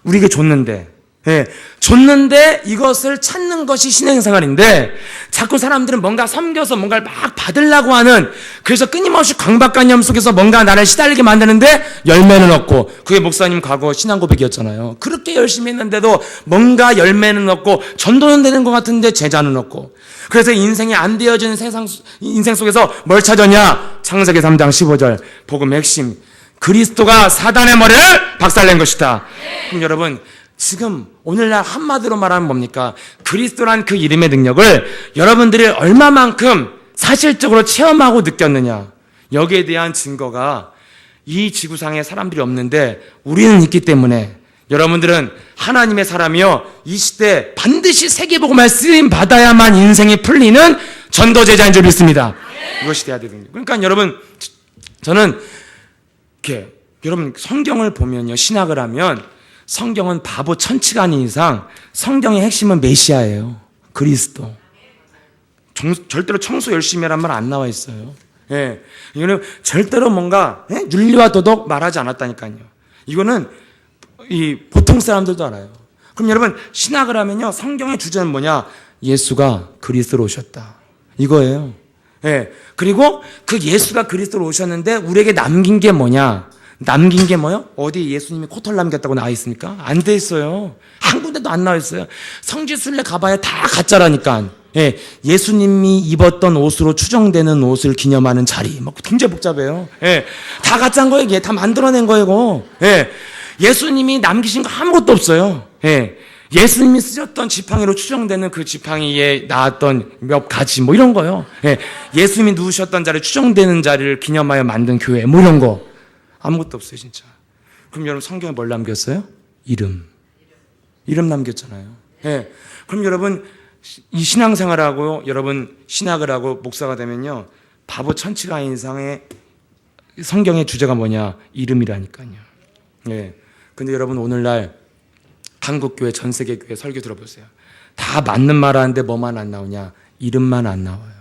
우리에게 줬는데, 예, 줬는데 이것을 찾는 것이 신앙생활인데 자꾸 사람들은 뭔가 섬겨서 뭔가를 막 받으려고 하는, 그래서 끊임없이 강박관념 속에서 뭔가 나를 시달리게 만드는데 열매는 없고, 그게 목사님 과거 신앙 고백이었잖아요. 그렇게 열심히 했는데도 뭔가 열매는 없고 전도는 되는 것 같은데 제자는 없고, 그래서 인생이 안 되어지는 인생 속에서 뭘 찾았냐? 창세기 3장 15절 복음 핵심, 그리스도가 사단의 머리를 박살낸 것이다. 그럼 여러분 지금 오늘날 한마디로 말하면 뭡니까? 그리스도란 그 이름의 능력을 여러분들이 얼마만큼 사실적으로 체험하고 느꼈느냐, 여기에 대한 증거가 이 지구상에 사람들이 없는데 우리는 있기 때문에 여러분들은 하나님의 사람이요, 이 시대 반드시 세계복음을 쓰임 받아야만 인생이 풀리는 전도제자인 줄 믿습니다. 이것이 돼야 되거든요. 그러니까 여러분 저는 이렇게 여러분 성경을 보면요, 신학을 하면 성경은 바보 천치가 아닌 이상 성경의 핵심은 메시아예요. 그리스도. 절대로 청소 열심히 하란 말 안 나와 있어요. 예. 이거는 절대로 뭔가 윤리와 도덕 말하지 않았다니까요. 이거는 이 보통 사람들도 알아요. 그럼 여러분 신학을 하면요, 성경의 주제는 뭐냐? 예수가 그리스도로 오셨다. 이거예요. 예. 그리고 그 예수가 그리스도로 오셨는데 우리에게 남긴 게 뭐냐? 남긴 게 뭐요? 어디 예수님이 코털 남겼다고 나와 있습니까? 안 돼 있어요. 한 군데도 안 나와 있어요. 성지순례 가봐야 다 가짜라니까. 예, 예수님이 입었던 옷으로 추정되는 옷을 기념하는 자리, 막 굉장히 복잡해요. 예, 다 가짜인 거예요. 이게 다 만들어낸 거예요. 이거. 예, 예수님이 남기신 거 아무것도 없어요. 예, 예수님이 쓰셨던 지팡이로 추정되는 그 지팡이에 나왔던 몇 가지 뭐 이런 거요. 예, 예수님이 누우셨던 자리, 추정되는 자리를 기념하여 만든 교회 뭐 이런 거 아무것도 없어요, 진짜. 그럼 여러분 성경에 뭘 남겼어요? 이름 남겼잖아요. 예, 그럼 여러분 이 신앙생활하고 여러분 신학을 하고 목사가 되면요, 바보 천치가 아닌 이상의 성경의 주제가 뭐냐? 이름이라니까요. 예. 근데 여러분 오늘날 한국교회, 전세계 교회 설교 들어보세요. 다 맞는 말 하는데 뭐만 안 나오냐? 이름만 안 나와요.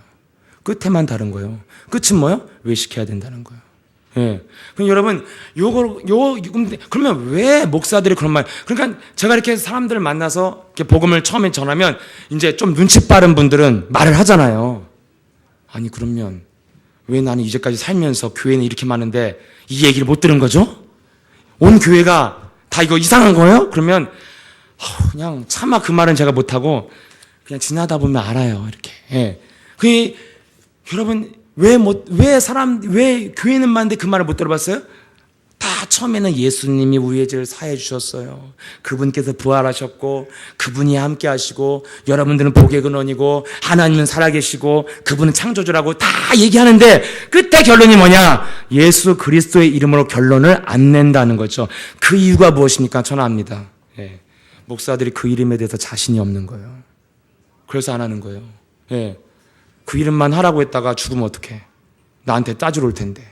끝에만 다른 거예요. 끝은 뭐요? 외식해야 된다는 거예요. 예. 그럼 여러분, 그러면 왜 목사들이 그런 말, 그러니까 제가 이렇게 사람들을 만나서 이렇게 복음을 처음에 전하면 이제 좀 눈치 빠른 분들은 말을 하잖아요. 아니, 그러면 왜 나는 이제까지 살면서 교회는 이렇게 많은데 이 얘기를 못 들은 거죠? 온 교회가 다 이거 이상한 거예요? 그러면 그냥 차마 그 말은 제가 못하고 그냥 지나다 보면 알아요. 이렇게. 예. 여러분, 왜 교회는 많은데 그 말을 못 들어봤어요? 다 처음에는 예수님이 우리의 죄를 사해 주셨어요. 그분께서 부활하셨고, 그분이 함께 하시고, 여러분들은 복의 근원이고, 하나님은 살아계시고, 그분은 창조주라고 다 얘기하는데, 끝에 결론이 뭐냐? 예수 그리스도의 이름으로 결론을 안 낸다는 거죠. 그 이유가 무엇입니까? 저는 압니다. 예. 목사들이 그 이름에 대해서 자신이 없는 거예요. 그래서 안 하는 거예요. 예. 그 이름만 하라고 했다가 죽으면 어떡해? 나한테 따지러 올 텐데.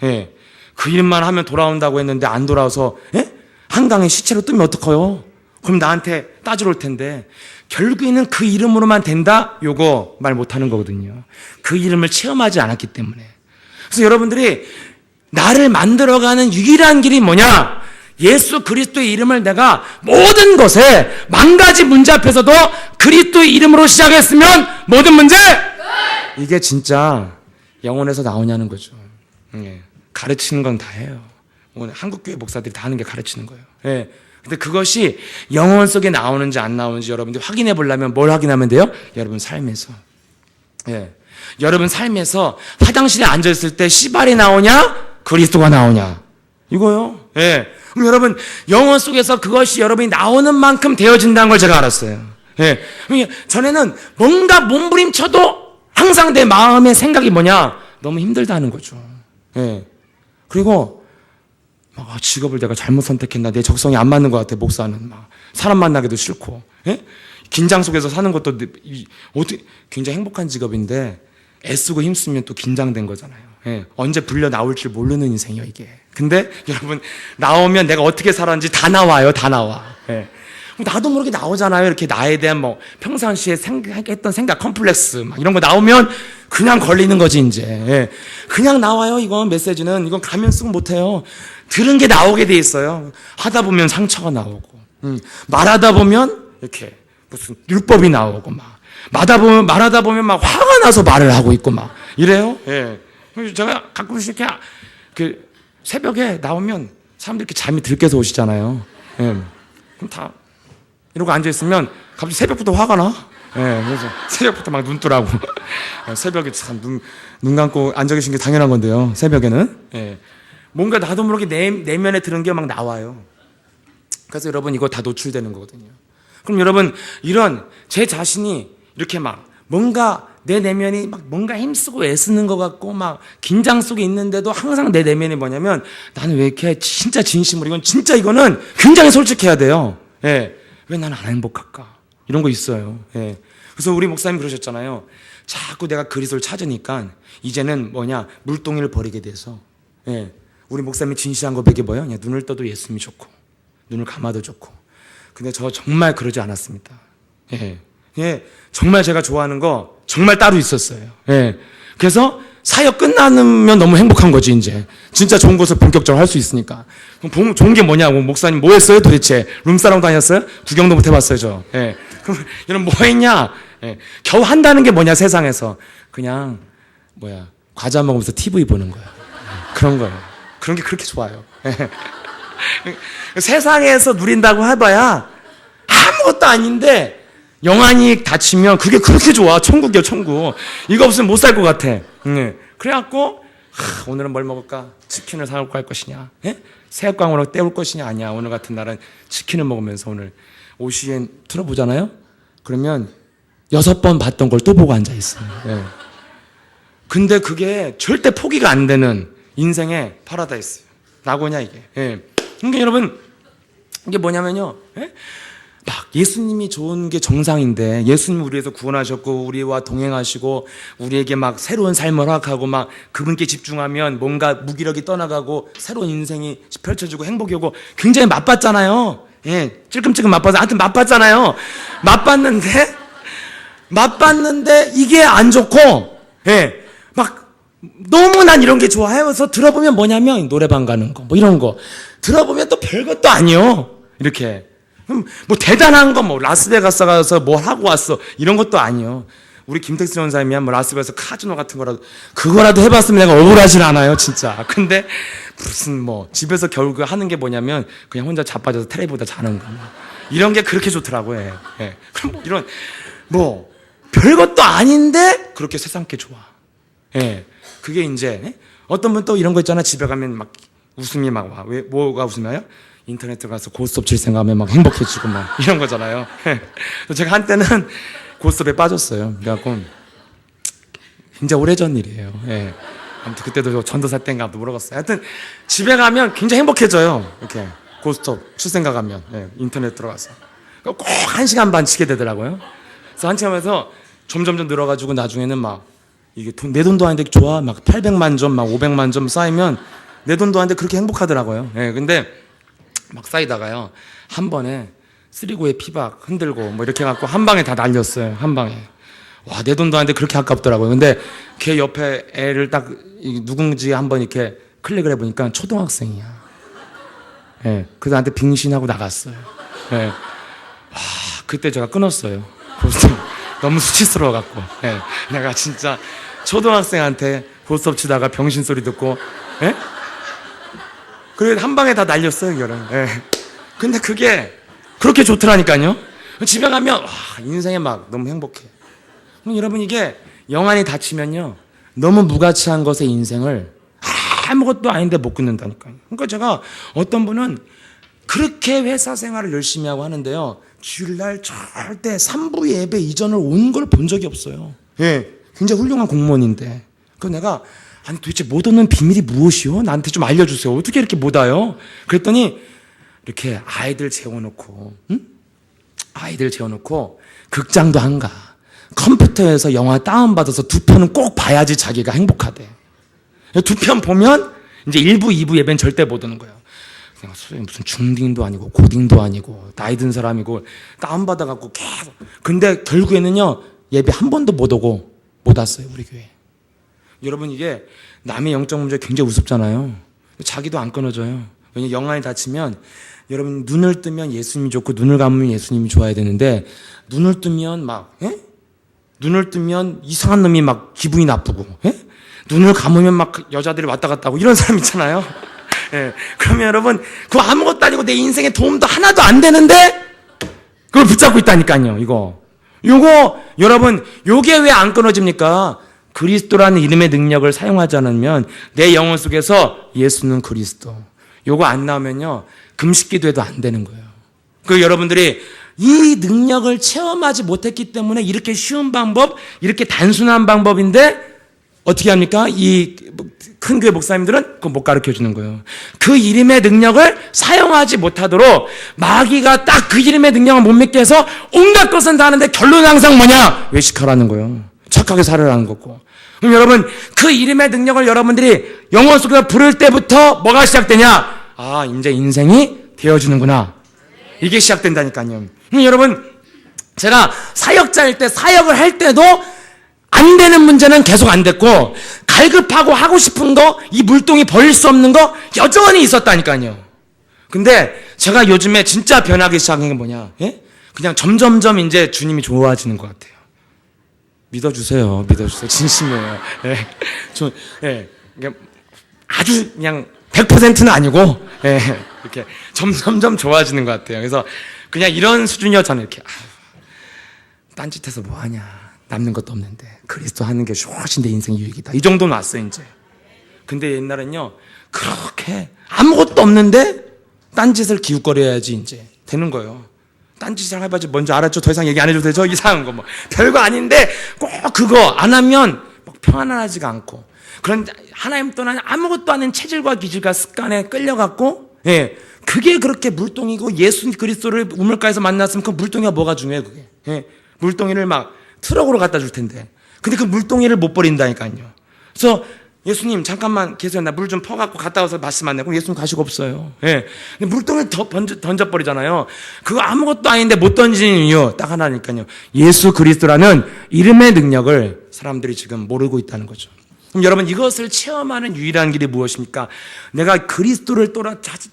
예. 그 이름만 하면 돌아온다고 했는데 안 돌아와서, 예? 한강에 시체로 뜨면 어떡해요? 그럼 나한테 따지러 올 텐데. 결국에는 그 이름으로만 된다? 요거 말 못하는 거거든요. 그 이름을 체험하지 않았기 때문에. 그래서 여러분들이 나를 만들어가는 유일한 길이 뭐냐? 예수 그리스도의 이름을 내가 모든 것에 만 가지 문제 앞에서도 그리스도의 이름으로 시작했으면 모든 문제! 이게 진짜 영혼에서 나오냐는 거죠. 예. 가르치는 건 다 해요. 오늘 한국교회 목사들이 다 하는 게 가르치는 거예요. 예. 근데 그것이 영혼 속에 나오는지 안 나오는지 여러분들이 확인해 보려면 뭘 확인하면 돼요? 여러분 삶에서. 예. 여러분 삶에서 화장실에 앉아있을 때 씨발이 나오냐? 그리스도가 나오냐? 이거요. 예. 그럼 여러분 영혼 속에서 그것이 여러분이 나오는 만큼 되어진다는 걸 제가 알았어요. 예. 전에는 뭔가 몸부림쳐도 항상 내 마음의 생각이 뭐냐? 너무 힘들다는 거죠. 예. 그리고 막 직업을 내가 잘못 선택했나, 내 적성이 안 맞는 것 같아. 목사는 막 사람 만나기도 싫고, 예? 긴장 속에서 사는 것도 어떻게 굉장히 행복한 직업인데 애쓰고 힘쓰면 또 긴장된 거잖아요. 예. 언제 불려 나올지 모르는 인생이요 이게. 근데 여러분 나오면 내가 어떻게 살았는지 다 나와요, 다 나와. 예. 나도 모르게 나오잖아요. 이렇게 나에 대한 뭐 평상시에 했던 생각, 컴플렉스 막 이런 거 나오면 그냥 걸리는 거지 이제. 예. 그냥 나와요. 이건 메시지는 이건 가면 쓰고 못해요. 들은 게 나오게 돼 있어요. 하다 보면 상처가 나오고, 말하다 보면 이렇게 무슨 율법이 나오고 막 말하다 보면 막 화가 나서 말을 하고 있고 막 이래요. 예. 제가 가끔씩 이렇게 그 새벽에 나오면 사람들이 이렇게 잠이 들깨서 오시잖아요. 예. 그럼 다 이러고 앉아있으면 갑자기 새벽부터 화가 나. 예, 그래서 새벽부터 막 눈 뜨라고. 새벽에 참 눈 감고 앉아 계신 게 당연한 건데요. 새벽에는. 예. 뭔가 나도 모르게 내면에 들은 게 막 나와요. 그래서 여러분 이거 다 노출되는 거거든요. 그럼 여러분 이런 제 자신이 이렇게 막 뭔가 내 내면이 막 뭔가 힘쓰고 애쓰는 것 같고 막 긴장 속에 있는데도 항상 내 내면이 뭐냐면 나는 왜 이렇게 진짜 진심으로 이거는 굉장히 솔직해야 돼요. 예. 왜 나는 안 행복할까? 이런 거 있어요. 예. 그래서 우리 목사님 그러셨잖아요. 자꾸 내가 그리스도를 찾으니까 이제는 뭐냐 물동이를 버리게 돼서. 예. 우리 목사님이 진실한 고백이 뭐예요? 그냥 눈을 떠도 예수님이 좋고 눈을 감아도 좋고. 근데 저 정말 그러지 않았습니다. 예. 예. 정말 제가 좋아하는 거 정말 따로 있었어요. 예. 그래서 사역 끝나면 너무 행복한 거지 이제. 진짜 좋은 것을 본격적으로 할 수 있으니까. 그럼 좋은 게 뭐냐고. 목사님 뭐 했어요 도대체? 룸사롱 다녔어요? 구경도 못 해봤어요 저. 예. 그럼 이런 뭐 했냐? 예. 겨우 한다는 게 뭐냐 세상에서. 그냥 과자 먹으면서 TV 보는 거야. 그런 거예요. 그런 게 그렇게 좋아요. 세상에서 누린다고 해봐야 아무것도 아닌데 영안이 닫히면 그게 그렇게 좋아. 천국이요 천국. 이거 없으면 못 살 것 같아. 그래갖고 오늘은 뭘 먹을까? 치킨을 사올 거 할 것이냐? 새우깡으로 때울 것이냐? 아니야. 오늘 같은 날은 치킨을 먹으면서 오늘 OCN 틀어보잖아요. 그러면 6번 봤던 걸 또 보고 앉아있어요. 근데 그게 절대 포기가 안 되는 인생의 파라다이스예요. 라고냐 이게. 그러니까 여러분 이게 뭐냐면요. 막 예수님이 좋은 게 정상인데 예수님이 우리 위해서 구원하셨고 우리와 동행하시고 우리에게 막 새로운 삶을 허락하고 막 그분께 집중하면 뭔가 무기력이 떠나가고 새로운 인생이 펼쳐지고 행복이 오고 굉장히 맛봤잖아요. 찔끔찔끔 맛봐서 하여튼 맛봤잖아요. 맛봤는데 이게 안 좋고 막 너무 난 이런 게 좋아해서 들어보면 뭐냐면 노래방 가는 거 뭐 이런 거 들어보면 또 별것도 아니요. 이렇게 뭐 대단한 거 뭐 라스베가스 가서 뭘 하고 왔어 이런 것도 아니요. 우리 김택수 전사님이 뭐 라스베가스 카지노 같은 거라도 그거라도 해봤으면 내가 억울하진 않아요 진짜. 근데 무슨 뭐 집에서 결국 하는 게 뭐냐면 그냥 혼자 자빠져서 텔레비보다 자는 거 이런 게 그렇게 좋더라고요. 그럼 뭐 이런 뭐 별것도 아닌데 그렇게 세상께 좋아. 그게 이제 어떤 분 또 이런 거 있잖아. 집에 가면 막 웃음이 막 와. 왜 뭐가 웃음이 와요? 인터넷 들어가서 고스톱 칠 생각하면 막 행복해지고 막 이런 거잖아요. 제가 한때는 고스톱에 빠졌어요. 그래갖고 굉장히 오래전 일이에요. 아무튼 그때도 전도사 때인가 물어봤어요. 하여튼 집에 가면 굉장히 행복해져요. 이렇게 고스톱 칠 생각하면 인터넷 들어가서 꼭 1시간 반 치게 되더라고요. 그래서 1시간 하면서 점점점 늘어가지고 나중에는 막 이게 내 돈도 아닌데 좋아. 막 800만 점, 막 500만 점 쌓이면 내 돈도 아닌데 그렇게 행복하더라고요. 근데 막 쌓이다가요. 한 번에 쓰리고에 피박 흔들고 뭐 이렇게 해갖고 한 방에 다 날렸어요. 한 방에. 와, 내 돈도 아닌데 그렇게 아깝더라고요. 근데 걔 옆에 애를 딱 누군지 한번 이렇게 클릭을 해보니까 초등학생이야. 그래서 나한테 빙신하고 나갔어요. 와, 그때 제가 끊었어요. 너무 수치스러워갖고. 내가 진짜 초등학생한테 고스톱 치다가 병신 소리 듣고, 그래 한 방에 다 날렸어요 이거를. 예. 근데 그게 그렇게 좋더라니까요. 집에 가면 와, 인생에 막 너무 행복해. 그럼 여러분 이게 영안이 닫히면요 너무 무가치한 것의 인생을 아무것도 아닌데 못 끊는다니까요. 그러니까 제가 어떤 분은 그렇게 회사 생활을 열심히 하고 하는데요 주일날 절대 3부 예배 이전을 온 걸 본 적이 없어요. 예, 굉장히 훌륭한 공무원인데 그래서 내가 아니 도대체 못 오는 비밀이 무엇이요? 나한테 좀 알려주세요. 어떻게 이렇게 못 와요? 그랬더니 이렇게 아이들 재워놓고 아이들 재워놓고 극장도 안 가. 컴퓨터에서 영화 다운받아서 2편은 꼭 봐야지 자기가 행복하대. 2편 보면 이제 1부, 2부 예배는 절대 못 오는 거예요. 무슨 중딩도 아니고 고딩도 아니고 나이 든 사람이고 다운받아갖고 계속. 근데 결국에는요 예배 한 번도 못 오고 못 왔어요 우리 교회. 여러분 이게 남의 영적 문제 굉장히 우습잖아요. 자기도 안 끊어져요. 왜냐면 영안이 닫히면 여러분 눈을 뜨면 예수님이 좋고 눈을 감으면 예수님이 좋아야 되는데 눈을 뜨면 막 눈을 뜨면 이상한 놈이 막 기분이 나쁘고 눈을 감으면 막 여자들이 왔다 갔다 하고 이런 사람 있잖아요. 그러면 여러분 그거 아무것도 아니고 내 인생에 도움도 하나도 안 되는데 그걸 붙잡고 있다니까요. 요거 여러분 요게 왜 안 끊어집니까? 그리스도라는 이름의 능력을 사용하지 않으면 내 영혼 속에서 예수는 그리스도 요거 안 나오면요 금식기도 해도 안 되는 거예요. 그 여러분들이 이 능력을 체험하지 못했기 때문에 이렇게 쉬운 방법, 이렇게 단순한 방법인데 어떻게 합니까? 이 큰 교회 목사님들은 그거 못 가르쳐 주는 거예요. 그 이름의 능력을 사용하지 못하도록 마귀가 딱 그 이름의 능력을 못 믿게 해서 온갖 것은 다 하는데 결론은 항상 뭐냐? 외식하라는 거예요. 착하게 살으라는 거고. 그럼 여러분 그 이름의 능력을 여러분들이 영혼 속에서 부를 때부터 뭐가 시작되냐? 아 이제 인생이 되어주는구나. 이게 시작된다니까요. 여러분 제가 사역자일 때 사역을 할 때도 안 되는 문제는 계속 안 됐고 갈급하고 하고 싶은 거 이 물동이 버릴 수 없는 거 여전히 있었다니까요. 근데 제가 요즘에 진짜 변하기 시작한 게 뭐냐? 그냥 점점점 이제 주님이 좋아지는 것 같아요. 믿어주세요. 진심이에요. 아주 그냥 100%는 아니고 이렇게 점점점 좋아지는 것 같아요. 그래서 그냥 이런 수준이었잖아요. 이렇게 딴짓해서 뭐하냐. 남는 것도 없는데 그리스도 하는 게 훨씬 내 인생 유익이다. 이 정도는 왔어요 이제. 근데 옛날엔요 그렇게 아무것도 없는데 딴짓을 기웃거려야지 이제 되는 거예요. 딴짓을 해봐야지 뭔지 알았죠? 더 이상 얘기 안 해줘도 되죠? 이상한 거 뭐 별거 아닌데 꼭 그거 안 하면 막 평안하지가 않고 그런 하나님 떠난 아무것도 아닌 체질과 기질과 습관에 끌려갖고 그게 그렇게 물동이고 예수 그리스도를 우물가에서 만났으면 그 물동이가 뭐가 중요해 그게. 물동이를 막 트럭으로 갖다 줄 텐데 근데 그 물동이를 못 버린다니까요. 그래서 예수님 잠깐만 계세요. 나 물 좀 퍼갖고 갔다 와서 말씀 안 해. 그럼 예수님 가시고 없어요. 근데 물동이를 던져버리잖아요. 그거 아무것도 아닌데 못 던지는 이유 딱 하나니까요. 예수 그리스도라는 이름의 능력을 사람들이 지금 모르고 있다는 거죠. 그럼 여러분 이것을 체험하는 유일한 길이 무엇입니까? 내가 그리스도를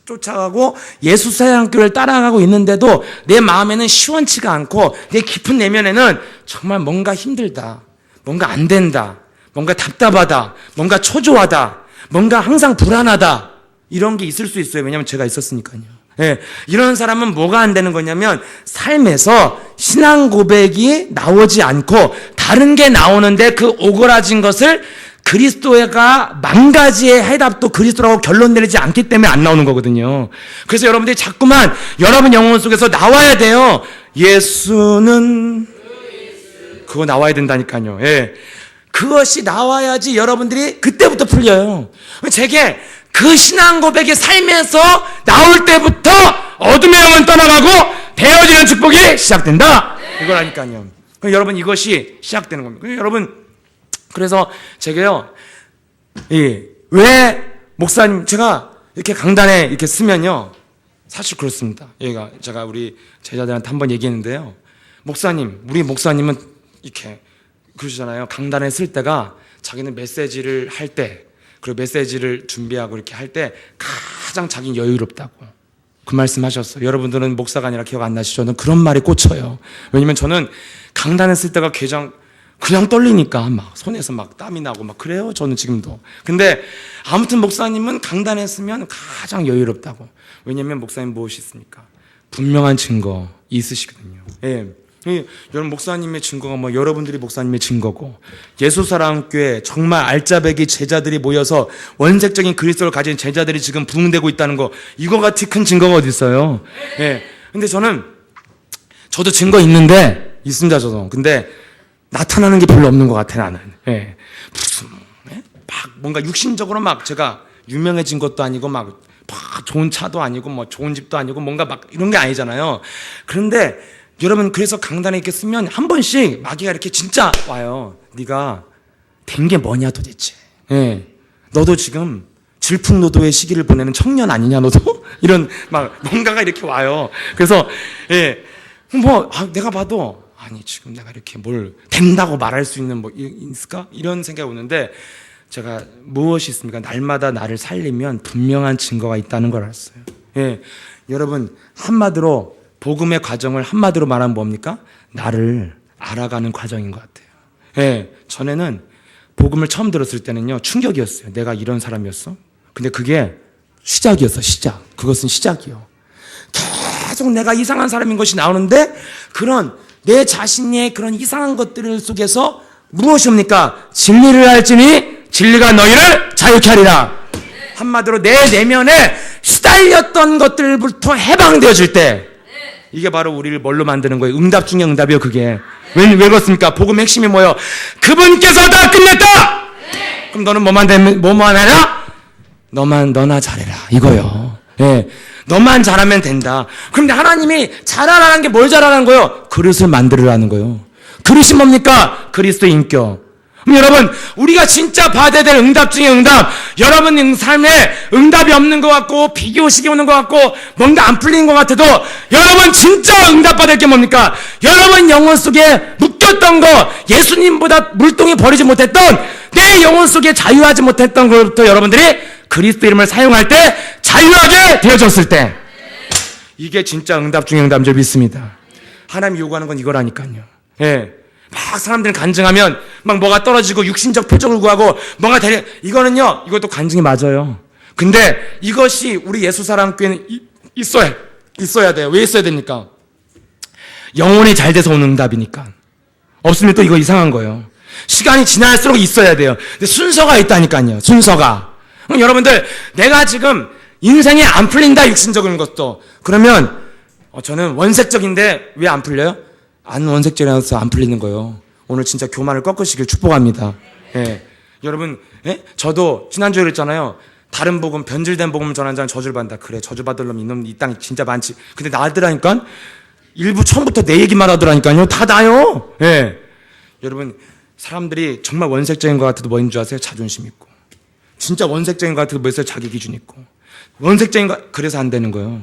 쫓아가고 예수 사랑교를 따라가고 있는데도 내 마음에는 시원치가 않고 내 깊은 내면에는 정말 뭔가 힘들다, 뭔가 안 된다, 뭔가 답답하다, 뭔가 초조하다, 뭔가 항상 불안하다 이런 게 있을 수 있어요. 왜냐하면 제가 있었으니까요. 이런 사람은 뭐가 안 되는 거냐면 삶에서 신앙 고백이 나오지 않고 다른 게 나오는데 그 오그라진 것을 그리스도가 만 가지의 해답도 그리스도라고 결론 내리지 않기 때문에 안 나오는 거거든요. 그래서 여러분들이 자꾸만 여러분 영혼 속에서 나와야 돼요. 예수는 그거 나와야 된다니까요. 그것이 나와야지 여러분들이 그때부터 풀려요. 제게 그 신앙 고백이 삶에서 나올 때부터 어둠의 영은 떠나가고 되어지는 축복이 시작된다. 이거라니까요. 여러분 이것이 시작되는 겁니다. 여러분 그래서 제게요, 왜 목사님 제가 이렇게 강단에 이렇게 쓰면요, 사실 그렇습니다. 제가 우리 제자들한테 한번 얘기했는데요, 목사님, 우리 목사님은 이렇게 그러시잖아요. 강단에 쓸 때가 자기는 메시지를 할 때, 그리고 메시지를 준비하고 이렇게 할 때 가장 자기는 여유롭다고 그 말씀하셨어요. 여러분들은 목사가 아니라 기억 안 나시죠? 저는 그런 말이 꽂혀요. 왜냐면 저는 강단에 쓸 때가 그냥 떨리니까 막 손에서 막 땀이 나고 막 그래요. 저는 지금도. 근데 아무튼 목사님은 강단했으면 가장 여유롭다고. 왜냐면 목사님 무엇이 있습니까? 분명한 증거 있으시거든요. 예. 여러분 목사님의 증거가 뭐 여러분들이 목사님의 증거고 예수사랑교회 정말 알짜배기 제자들이 모여서 원색적인 그리스도를 가진 제자들이 지금 부흥되고 있다는 거 이거 같이 큰 증거가 어디 있어요? 예. 근데 저도 증거 있는데 있습니다 저도. 근데 나타나는 게 별로 없는 것 같아 나는. 예. 무슨 막 뭔가 육신적으로 막 제가 유명해진 것도 아니고 막 좋은 차도 아니고 뭐 좋은 집도 아니고 뭔가 막 이런 게 아니잖아요. 그런데 여러분 그래서 강단에 이렇게 쓰면 한 번씩 마귀가 이렇게 진짜 와요. 네가 된 게 뭐냐 도대체. 예. 너도 지금 질풍노도의 시기를 보내는 청년 아니냐 너도? 이런 막 뭔가가 이렇게 와요. 그래서 내가 봐도 아니 지금 내가 이렇게 뭘 된다고 말할 수 있는 뭐 있을까? 이런 생각이 오는데 제가 무엇이 있습니까? 날마다 나를 살리면 분명한 증거가 있다는 걸 알았어요. 예. 여러분 한마디로 복음의 과정을 한마디로 말하면 뭡니까? 나를 알아가는 과정인 것 같아요. 예. 전에는 복음을 처음 들었을 때는요 충격이었어요. 내가 이런 사람이었어? 근데 그게 시작이었어. 시작. 그것은 시작이요. 계속 내가 이상한 사람인 것이 나오는데 그런 내 자신의 그런 이상한 것들 속에서 무엇입니까? 진리를 알지니 진리가 너희를 자유케 하리라. 한마디로 내 내면에 시달렸던 것들부터 해방되어질 때 이게 바로 우리를 뭘로 만드는 거예요? 응답 중에 응답이요 그게. 왜 그렇습니까? 복음 핵심이 뭐예요? 그분께서 다 끝냈다! 그럼 너는 뭐만 해라? 너나 잘해라 이거요. 예. 너만 잘하면 된다. 그런데 하나님이 잘하라는 게 뭘 잘하라는 거예요? 그릇을 만들으라는 거예요. 그릇이 뭡니까? 그리스도의 인격. 그럼 여러분 우리가 진짜 받아야 될 응답 중에 응답, 여러분 삶에 응답이 없는 것 같고 비교식이 오는 것 같고 뭔가 안 풀리는 것 같아도 여러분 진짜 응답받을 게 뭡니까? 여러분 영혼 속에 묶였던 거, 예수님보다 물동이 버리지 못했던 내 영혼 속에 자유하지 못했던 것부터 여러분들이 그리스도 이름을 사용할 때 자유하게 되어졌을 때 이게 진짜 응답 중에 응답인 줄 믿습니다. 하나님이 요구하는 건 이거라니까요. 예. 막 사람들은 간증하면 막 뭐가 떨어지고 육신적 표적을 구하고 뭐가 이거는요 이것도 간증이 맞아요. 근데 이것이 우리 예수사랑교회는 있어야 돼요. 왜 있어야 됩니까? 영혼이 잘 돼서 오는 응답이니까. 없으면 또 이거 이상한 거예요. 시간이 지날수록 있어야 돼요. 근데 순서가 있다니까요. 순서가. 그럼 여러분들 내가 지금 인생이 안 풀린다 육신적인 것도 그러면 저는 원색적인데 왜 안 풀려요? 안 원색적이라서 안 풀리는 거예요. 오늘 진짜 교만을 꺾으시길 축복합니다. 예. 여러분, 예? 저도 지난주에 그랬잖아요. 다른 복음, 변질된 복음을 전하는 자는 저주를 받는다. 그래, 저주받을 놈, 이놈, 이 땅에 진짜 많지. 근데 나더라니까? 일부 처음부터 내 얘기만 하더라니까요. 다 나요. 예. 여러분, 사람들이 정말 원색적인 것 같아도 뭐인 줄 아세요? 자존심 있고. 진짜 원색적인 것 같아도 뭐였어요? 자기 기준 있고. 원색적인 것, 그래서 안 되는 거예요.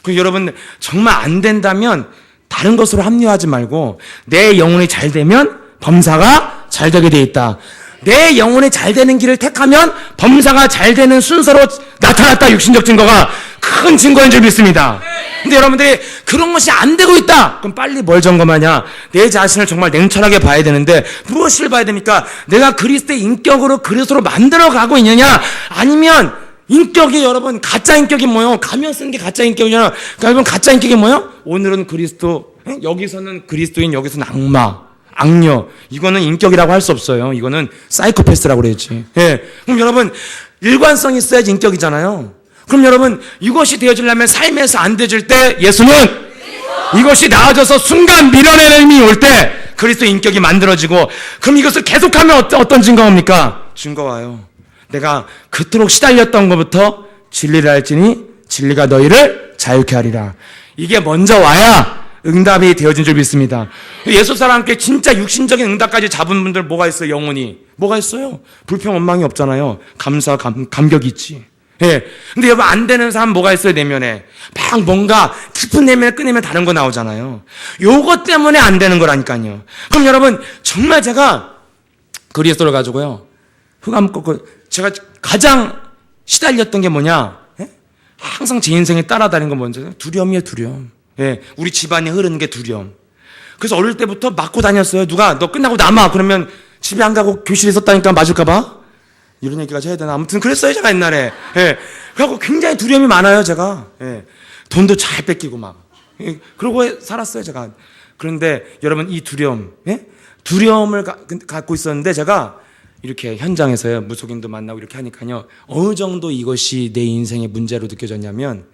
그럼 여러분, 정말 안 된다면 다른 것으로 합리화하지 말고 내 영혼이 잘 되면 범사가 잘 되게 돼 있다. 내 영혼이 잘 되는 길을 택하면 범사가 잘 되는 순서로 나타났다. 육신적 증거가 큰 증거인 줄 믿습니다. 근데 여러분들이 그런 것이 안 되고 있다. 그럼 빨리 뭘 점검하냐? 내 자신을 정말 냉철하게 봐야 되는데 무엇을 봐야 됩니까? 내가 그리스도의 인격으로 그리스도로 만들어가고 있느냐? 아니면 인격이 여러분 가짜 인격이 뭐예요? 가면 쓰는 게 가짜 인격이잖아. 여러분 가짜 인격이 뭐예요? 오늘은 그리스도, 여기서는 그리스도인, 여기서는 악녀. 이거는 인격이라고 할 수 없어요. 이거는 사이코패스라고 그랬지. 예. 그럼 여러분 일관성이 있어야지 인격이잖아요. 그럼 여러분 이것이 되어지려면 삶에서 안 되어질 때 예수는 이것이 나아져서 순간 밀어내는 힘이 올 때 그리스도 인격이 만들어지고 그럼 이것을 계속하면 어떤 증거입니까? 증거와요. 내가 그토록 시달렸던 것부터 진리를 알지니 진리가 너희를 자유케 하리라. 이게 먼저 와야 응답이 되어진 줄 믿습니다. 예수사랑께 진짜 육신적인 응답까지 잡은 분들 뭐가 있어요? 영혼이. 뭐가 있어요? 불평 원망이 없잖아요. 감사, 감격이 있지. 예. 근데 여러분 안 되는 사람 뭐가 있어요? 내면에. 막 뭔가 깊은 내면에 꺼내면 다른 거 나오잖아요. 요것 때문에 안 되는 거라니까요. 그럼 여러분 정말 제가 그리스도를 가지고요. 흑암 꺾고 제가 가장 시달렸던 게 뭐냐? 예? 항상 제 인생에 따라다니는 건 뭔지 두려움이에요, 두려움. 예, 우리 집안이 흐르는 게 두려움. 그래서 어릴 때부터 맞고 다녔어요. 누가 너 끝나고 남아 그러면 집에 안 가고 교실에 있었다니까 맞을까봐 이런 얘기까지 해야 되나. 아무튼 그랬어요 제가 옛날에. 예. 그래갖고 굉장히 두려움이 많아요 제가. 예. 돈도 잘 뺏기고 막. 예. 그러고 살았어요 제가. 그런데 여러분 이 두려움, 예? 두려움을 갖고 있었는데 제가 이렇게 현장에서요 무속인도 만나고 이렇게 하니까요 어느 정도 이것이 내 인생의 문제로 느껴졌냐면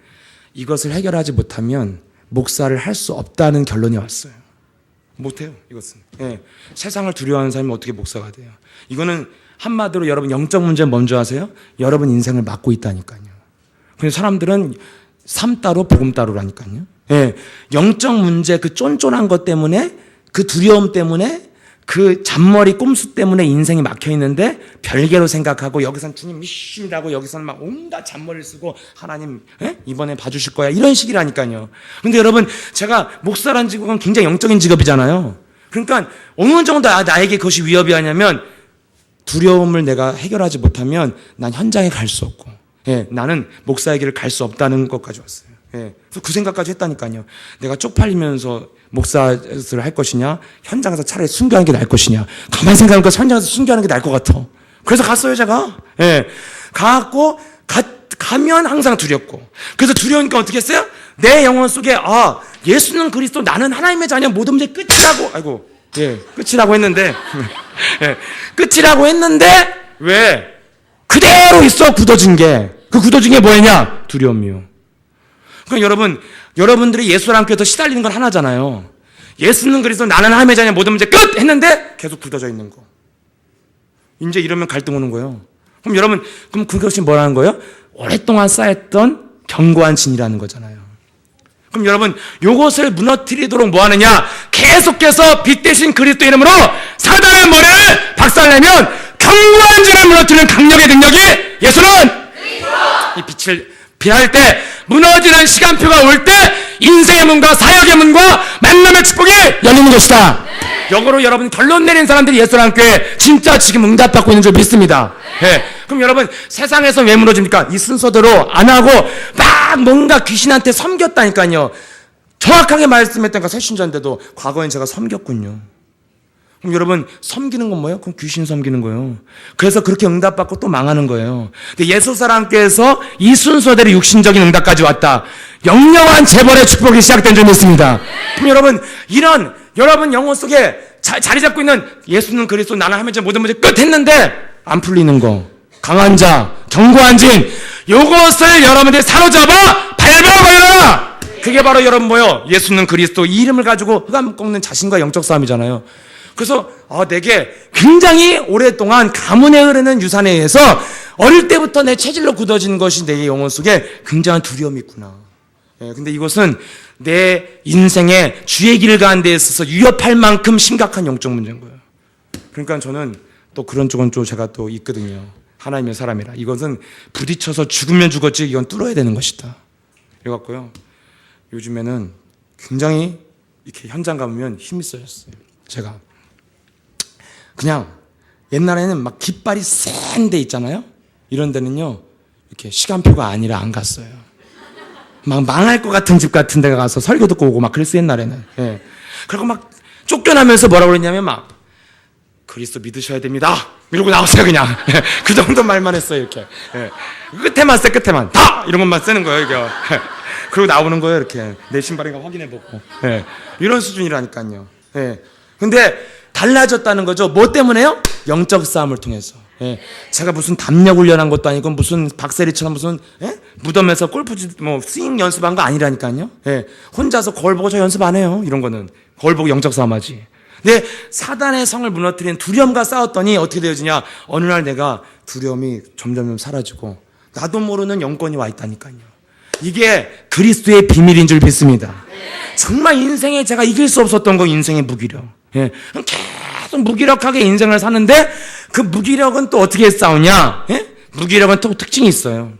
이것을 해결하지 못하면 목사를 할 수 없다는 결론이 왔어요. 못해요 이것은. 예. 세상을 두려워하는 사람이 어떻게 목사가 돼요? 이거는 한마디로 여러분 영적 문제는 뭔지 아세요? 여러분 인생을 막고 있다니까요. 근데 사람들은 삶 따로 복음 따로라니까요. 예. 영적 문제 그 쫀쫀한 것 때문에 그 두려움 때문에 그 잔머리 꼼수 때문에 인생이 막혀 있는데 별개로 생각하고 여기선 주님 미신이라고 여기서는 막 온갖 잔머리를 쓰고 하나님 이번에 봐주실 거야 이런 식이라니까요. 근데 여러분 제가 목사란 직업은 굉장히 영적인 직업이잖아요. 그러니까 어느 정도 나에게 그것이 위협이 하냐면 두려움을 내가 해결하지 못하면 난 현장에 갈 수 없고 나는 목사의 길을 갈 수 없다는 것까지 왔어요. 그래서 그 생각까지 했다니까요. 내가 쪽팔리면서 목사를 할 것이냐 현장에서 차라리 순교하는 게 나을 것이냐. 가만히 생각하니까 현장에서 순교하는 게 나을 것 같아. 그래서 갔어요 제가. 가고 가면 항상 두렵고 그래서 두려우니까 어떻게 했어요? 내 영혼 속에 예수는 그리스도 나는 하나님의 자녀 모든 문제 끝이라고 끝이라고 했는데 끝이라고 했는데 왜? 그대로 있어 굳어진 게. 그 굳어진 게 뭐였냐? 두려움이요. 그러니까 여러분들이 예수랑 교회에서 시달리는 건 하나잖아요. 예수는 그리스도 나는 하나님의 자녀 모든 문제 끝! 했는데 계속 굳어져 있는 거. 이제 이러면 갈등 오는 거예요. 그럼 그것이 뭐라는 거예요? 오랫동안 쌓였던 견고한 진이라는 거잖아요. 그럼 여러분 요것을 무너뜨리도록 뭐 하느냐? 계속해서 빛 대신 그리스도 이름으로 사단의 머리를 박살내면 견고한 진을 무너뜨리는 강력의 능력이 예수는 이 빛을 피할 때 무너지는 시간표가 올 때 인생의 문과 사역의 문과 만남의 축복이 열리는 것이다. 역으로 여러분 결론 내린 사람들이 예수라는 교회 진짜 지금 응답받고 있는 줄 믿습니다. 그럼 여러분 세상에서 왜 무너집니까? 이 순서대로 안 하고 막 뭔가 귀신한테 섬겼다니까요. 정확하게 말씀했다니까 새신자인데도 과거엔 제가 섬겼군요. 그럼 여러분 섬기는 건 뭐예요? 그럼 귀신 섬기는 거예요. 그래서 그렇게 응답받고 또 망하는 거예요. 근데 예수사랑교회에서 이 순서대로 육신적인 응답까지 왔다. 영영한 재벌의 축복이 시작된 줄 믿습니다. 그럼 여러분 여러분 영혼 속에 자리 잡고 있는 예수는 그리스도 나는 하면 모든 문제 끝 했는데 안 풀리는 거 강한 자 견고한 진 요것을 여러분들이 사로잡아 밟아버려라. 그게 바로 여러분 뭐예요? 예수는 그리스도 이 이름을 가지고 흑암 꺾는 자신과 영적 싸움이잖아요. 그래서 내게 굉장히 오랫동안 가문에 흐르는 유산에 의해서 어릴 때부터 내 체질로 굳어진 것이 내 영혼 속에 굉장한 두려움이 있구나. 근데 이것은 내 인생의 주의 길을 가는 데 있어서 위협할 만큼 심각한 영적 문제인 거예요. 그러니까 저는 또 그런 쪽은 또 제가 또 있거든요. 하나님의 사람이라. 이것은 부딪혀서 죽으면 죽었지 이건 뚫어야 되는 것이다. 이래갖고요. 요즘에는 굉장히 이렇게 현장 가보면 힘이 써졌어요. 제가. 그냥 옛날에는 막 깃발이 센 데 있잖아요. 이런 데는요 이렇게 시간표가 아니라 안 갔어요. 막 망할 것 같은 집 같은 데 가서 설교 듣고 오고 막 그랬어요 옛날에는. 그리고 막 쫓겨나면서 뭐라고 그랬냐면 막 그리스도 믿으셔야 됩니다 이러고 나왔어요 그냥. 그 정도 말만 했어요 이렇게. 끝에만 쎄 끝에만 다 이런 것만 쓰는 거예요 이게. 그리고 나오는 거예요 이렇게. 내 신발인가 확인해보고. 이런 수준이라니까요. 근데 달라졌다는 거죠. 뭐 때문에요? 영적 싸움을 통해서. 제가 무슨 담력 훈련한 것도 아니고 무슨 박세리처럼 무슨 무덤에서 골프 스윙 연습한 거 아니라니까요. 혼자서 거울 보고 저 연습 안 해요. 이런 거는 거울 보고 영적 싸움하지. 근데 사단의 성을 무너뜨리는 두려움과 싸웠더니 어떻게 되어지냐? 어느 날 내가 두려움이 점점 사라지고 나도 모르는 영권이 와 있다니까요. 이게 그리스도의 비밀인 줄 믿습니다. 정말 인생에 제가 이길 수 없었던 거 인생의 무기력. 계속 무기력하게 인생을 사는데 그 무기력은 또 어떻게 싸우냐? 무기력은 또 특징이 있어요.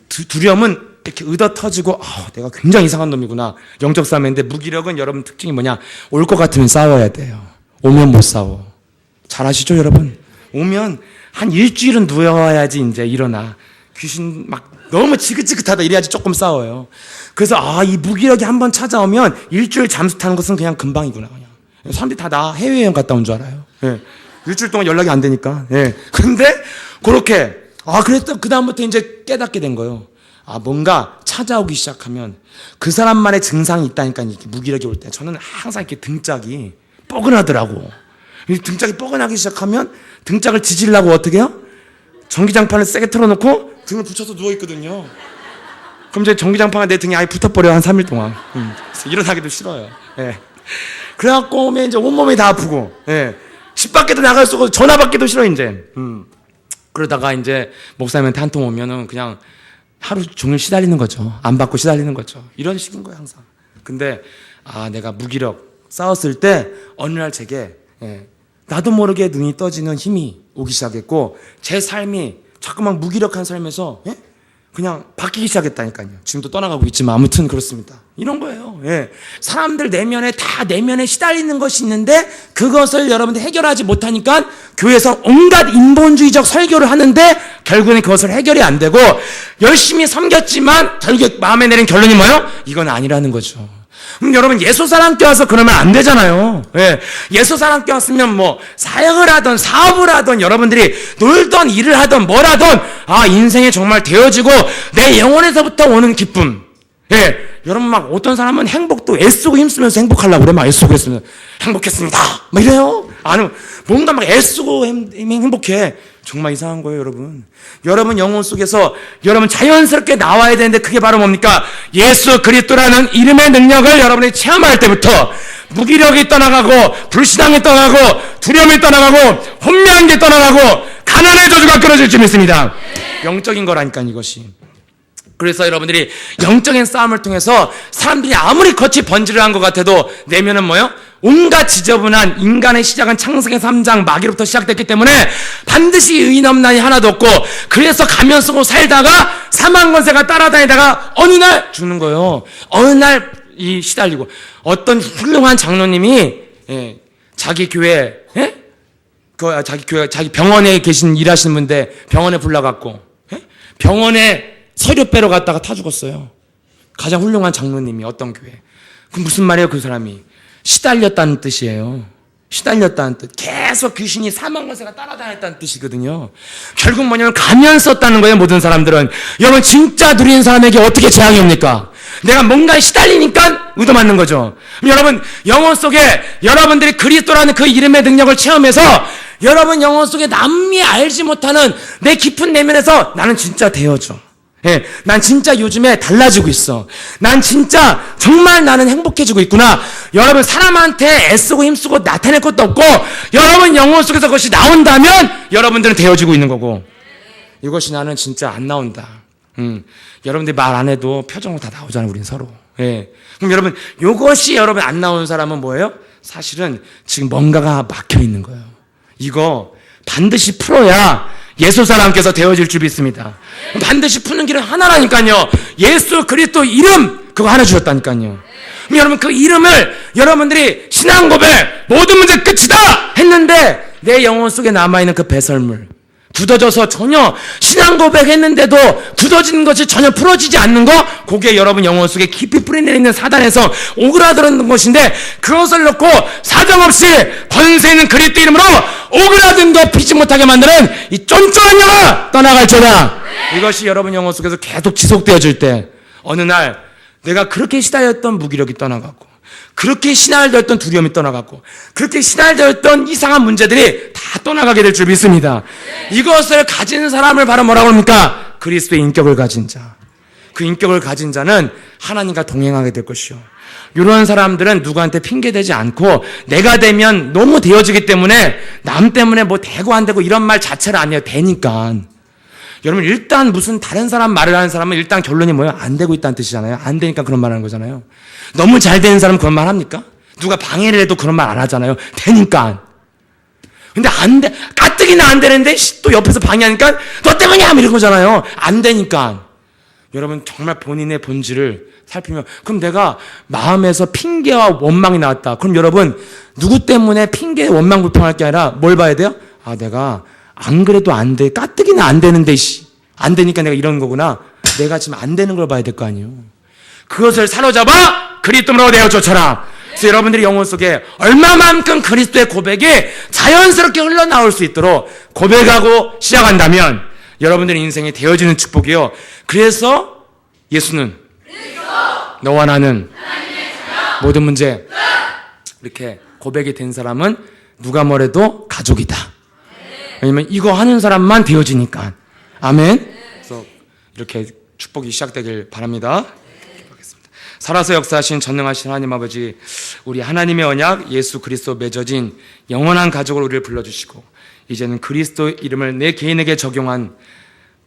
두려움은 이렇게 의더 터지고 내가 굉장히 이상한 놈이구나. 영적 싸움인데 무기력은 여러분 특징이 뭐냐? 올 것 같으면 싸워야 돼요. 오면 못 싸워. 잘 아시죠 여러분? 오면 한 일주일은 누워야지 이제 일어나. 귀신 막 너무 지긋지긋하다 이래야지 조금 싸워요. 그래서 이 무기력이 한번 찾아오면 일주일 잠수 타는 것은 그냥 금방이구나 그냥. 사람들이 다 나 해외여행 갔다 온 줄 알아요. 예. 일주일 동안 연락이 안 되니까. 예. 근데 그렇게 그래서 그 다음부터 이제 깨닫게 된 거예요. 뭔가 찾아오기 시작하면 그 사람만의 증상이 있다니까, 이렇게 무기력이 올 때 저는 항상 이렇게 등짝이 뻐근하더라고. 이 등짝이 뻐근하기 시작하면 등짝을 지지려고 어떻게 해요? 전기장판을 세게 틀어놓고 등을 붙여서 누워있거든요. 그럼 이제 전기장판가 내 등에 아예 붙어버려요, 한 3일 동안. 그래서 일어나기도 싫어요. 예. 그래갖고 오면 이제 온몸이 다 아프고, 예. 집 밖에도 나갈 수 없고 전화 받기도 싫어, 이제. 그러다가 이제 목사님한테 한 통 오면은 그냥 하루 종일 시달리는 거죠. 안 받고 시달리는 거죠. 이런 식인 거예요, 항상. 근데 내가 무기력 싸웠을 때 어느 날 제게 나도 모르게 눈이 떠지는 힘이 오기 시작했고, 제 삶이 자꾸만 무기력한 삶에서 그냥 바뀌기 시작했다니까요. 지금도 떠나가고 있지만 아무튼 그렇습니다. 이런 거예요. 사람들 내면에 시달리는 것이 있는데 그것을 여러분들 해결하지 못하니까 교회에서 온갖 인본주의적 설교를 하는데 결국엔 그것을 해결이 안 되고, 열심히 섬겼지만 결국 마음에 내린 결론이 뭐예요? 이건 아니라는 거죠. 여러분, 예수사랑교회 와서 그러면 안 되잖아요. 예수사랑교회 왔으면 뭐 사역을 하던 사업을 하던 여러분들이 놀던 일을 하던 뭘 하던 인생에 정말 되어지고 내 영혼에서부터 오는 기쁨. 여러분, 막 어떤 사람은 행복도 애쓰고 힘쓰면서 행복하려고 그래. 막 애쓰고 했으면 행복했습니다 막 이래요. 아니면 뭔가 막 애쓰고 행복해. 정말 이상한 거예요, 여러분. 여러분 영혼 속에서 여러분 자연스럽게 나와야 되는데 그게 바로 뭡니까? 예수 그리스도라는 이름의 능력을 여러분이 체험할 때부터 무기력이 떠나가고, 불신앙이 떠나가고, 두려움이 떠나가고, 혼미한 게 떠나가고, 가난의 저주가 끊어질 줄 믿습니다. 영적인 거라니까, 이것이. 그래서 여러분들이 영적인 싸움을 통해서 사람들이 아무리 겉이 번지르한 것 같아도 내면은 뭐예요? 온갖 지저분한 인간의 시작은 창세기 3장 마귀로부터 시작됐기 때문에 반드시 의인 없나니 하나도 없고, 그래서 가면 쓰고 살다가 사망 권세가 따라다니다가 어느 날 죽는 거예요. 어느 날 시달리고, 어떤 훌륭한 장로님이 자기 교회 자기 병원에 계신 일하시는 분인데 병원에 불러갖고 병원에 서류 빼러 갔다가 타 죽었어요. 가장 훌륭한 장로님이 어떤 교회. 그 무슨 말이에요, 그 사람이? 시달렸다는 뜻이에요. 시달렸다는 뜻. 계속 귀신이 사망 권세가 따라다녔다는 뜻이거든요. 결국 뭐냐면 가면 썼다는 거예요, 모든 사람들은. 여러분, 진짜 누리는 사람에게 어떻게 재앙이 옵니까? 내가 뭔가에 시달리니까 의도맞는 거죠. 여러분, 영혼 속에 여러분들이 그리스도라는 그 이름의 능력을 체험해서 여러분 영혼 속에 남이 알지 못하는 내 깊은 내면에서 나는 진짜 되어져. 난 진짜 요즘에 달라지고 있어. 난 진짜 정말 나는 행복해지고 있구나. 여러분, 사람한테 애쓰고 힘쓰고 나타낼 것도 없고 여러분 영혼 속에서 그것이 나온다면 여러분들은 되어지고 있는 거고, 이것이 나는 진짜 안 나온다. 여러분들이 말 안 해도 표정으로 다 나오잖아요, 우린 서로. 그럼 여러분, 이것이 여러분 안 나오는 사람은 뭐예요? 사실은 지금 뭔가가 막혀 있는 거예요. 이거 반드시 풀어야 예수사랑께서 되어질 줄 믿습니다. 반드시 푸는 길은 하나라니까요. 예수 그리스도 이름, 그거 하나 주셨다니까요. 여러분, 그 이름을 여러분들이 신앙 고백 모든 문제 끝이다 했는데 내 영혼 속에 남아있는 그 배설물, 굳어져서 전혀 신앙 고백했는데도 굳어지는 것이 전혀 풀어지지 않는 거, 그게 여러분 영혼 속에 깊이 뿌리내리는 사단에서 오그라드는 것인데, 그것을 놓고 사정없이 권세 있는 그리스도 이름으로 오그라든 거 피지 못하게 만드는 이 쫀쫀한 영아 떠나갈지어다. 이것이 여러분 영혼 속에서 계속 지속되어질 때 어느 날 내가 그렇게 시달렸던 무기력이 떠나가고, 그렇게 시달렸던 두려움이 떠나갔고, 그렇게 시달렸던 이상한 문제들이 다 떠나가게 될 줄 믿습니다. 이것을 가진 사람을 바로 뭐라고 합니까? 그리스도의 인격을 가진 자. 그 인격을 가진 자는 하나님과 동행하게 될 것이요. 이런 사람들은 누구한테 핑계대지 않고 내가 되면 너무 되어지기 때문에 남 때문에 뭐 되고 안 되고 이런 말 자체를 안 해요. 되니까. 여러분, 일단 무슨 다른 사람 말을 하는 사람은 일단 결론이 뭐예요? 안 되고 있다는 뜻이잖아요. 안 되니까 그런 말 하는 거잖아요. 너무 잘 되는 사람은 그런 말 합니까? 누가 방해를 해도 그런 말 안 하잖아요. 되니까. 근데 안 돼. 가뜩이나 안 되는데 또 옆에서 방해하니까 너 때문이야! 이런 거잖아요. 안 되니까. 여러분, 정말 본인의 본질을 살피면, 그럼 내가 마음에서 핑계와 원망이 나왔다. 그럼 여러분, 누구 때문에 핑계, 원망, 불평할 게 아니라 뭘 봐야 돼요? 내가 안 그래도 안 돼. 가뜩이나 안 되는데, 안 되니까 내가 이런 거구나. 내가 지금 안 되는 걸 봐야 될 거 아니에요. 그것을 사로잡아 그리스도로 내어 쫓아라. 그래서 여러분들의 영혼 속에 얼마만큼 그리스도의 고백이 자연스럽게 흘러나올 수 있도록 고백하고 시작한다면 여러분들의 인생이 되어지는 축복이요. 그래서 예수는 너와 나는 모든 문제 이렇게 고백이 된 사람은 누가 뭐래도 가족이다. 왜냐면 이거 하는 사람만 되어지니까. 아멘. 그래서 이렇게 축복이 시작되길 바랍니다. 기도하겠습니다. 살아서 역사하신 전능하신 하나님 아버지, 우리 하나님의 언약 예수 그리스도 맺어진 영원한 가족으로 우리를 불러주시고 이제는 그리스도 이름을 내 개인에게 적용한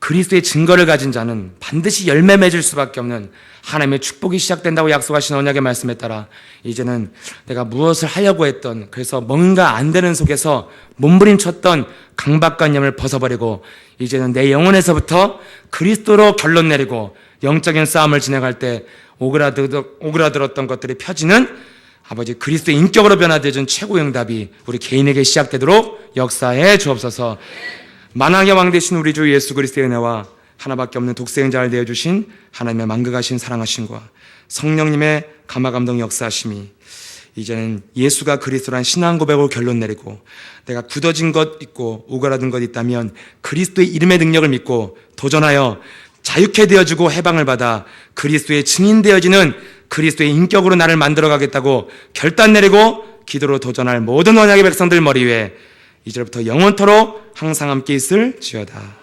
그리스도의 증거를 가진 자는 반드시 열매 맺을 수밖에 없는 하나님의 축복이 시작된다고 약속하신 언약의 말씀에 따라 이제는 내가 무엇을 하려고 했던, 그래서 뭔가 안 되는 속에서 몸부림쳤던 강박관념을 벗어버리고 이제는 내 영혼에서부터 그리스도로 결론 내리고 영적인 싸움을 진행할 때 오그라들었던 것들이 펴지는 아버지 그리스도의 인격으로 변화되어진 최고의 응답이 우리 개인에게 시작되도록 역사해 주옵소서. 만왕의 왕 되신 우리 주 예수 그리스도의 은혜와 하나밖에 없는 독생자를 내어주신 하나님의 만극하신 사랑하심과 성령님의 감화감동 역사하심이 이제는 예수가 그리스도란 신앙 고백으로 결론 내리고 내가 굳어진 것 있고 오그라든 것 있다면 그리스도의 이름의 능력을 믿고 도전하여 자유케 되어지고 해방을 받아 그리스도의 증인 되어지는 그리스도의 인격으로 나를 만들어가겠다고 결단 내리고 기도로 도전할 모든 언약의 백성들 머리 위에 이제부터 영원토록 항상 함께 있을 지어다.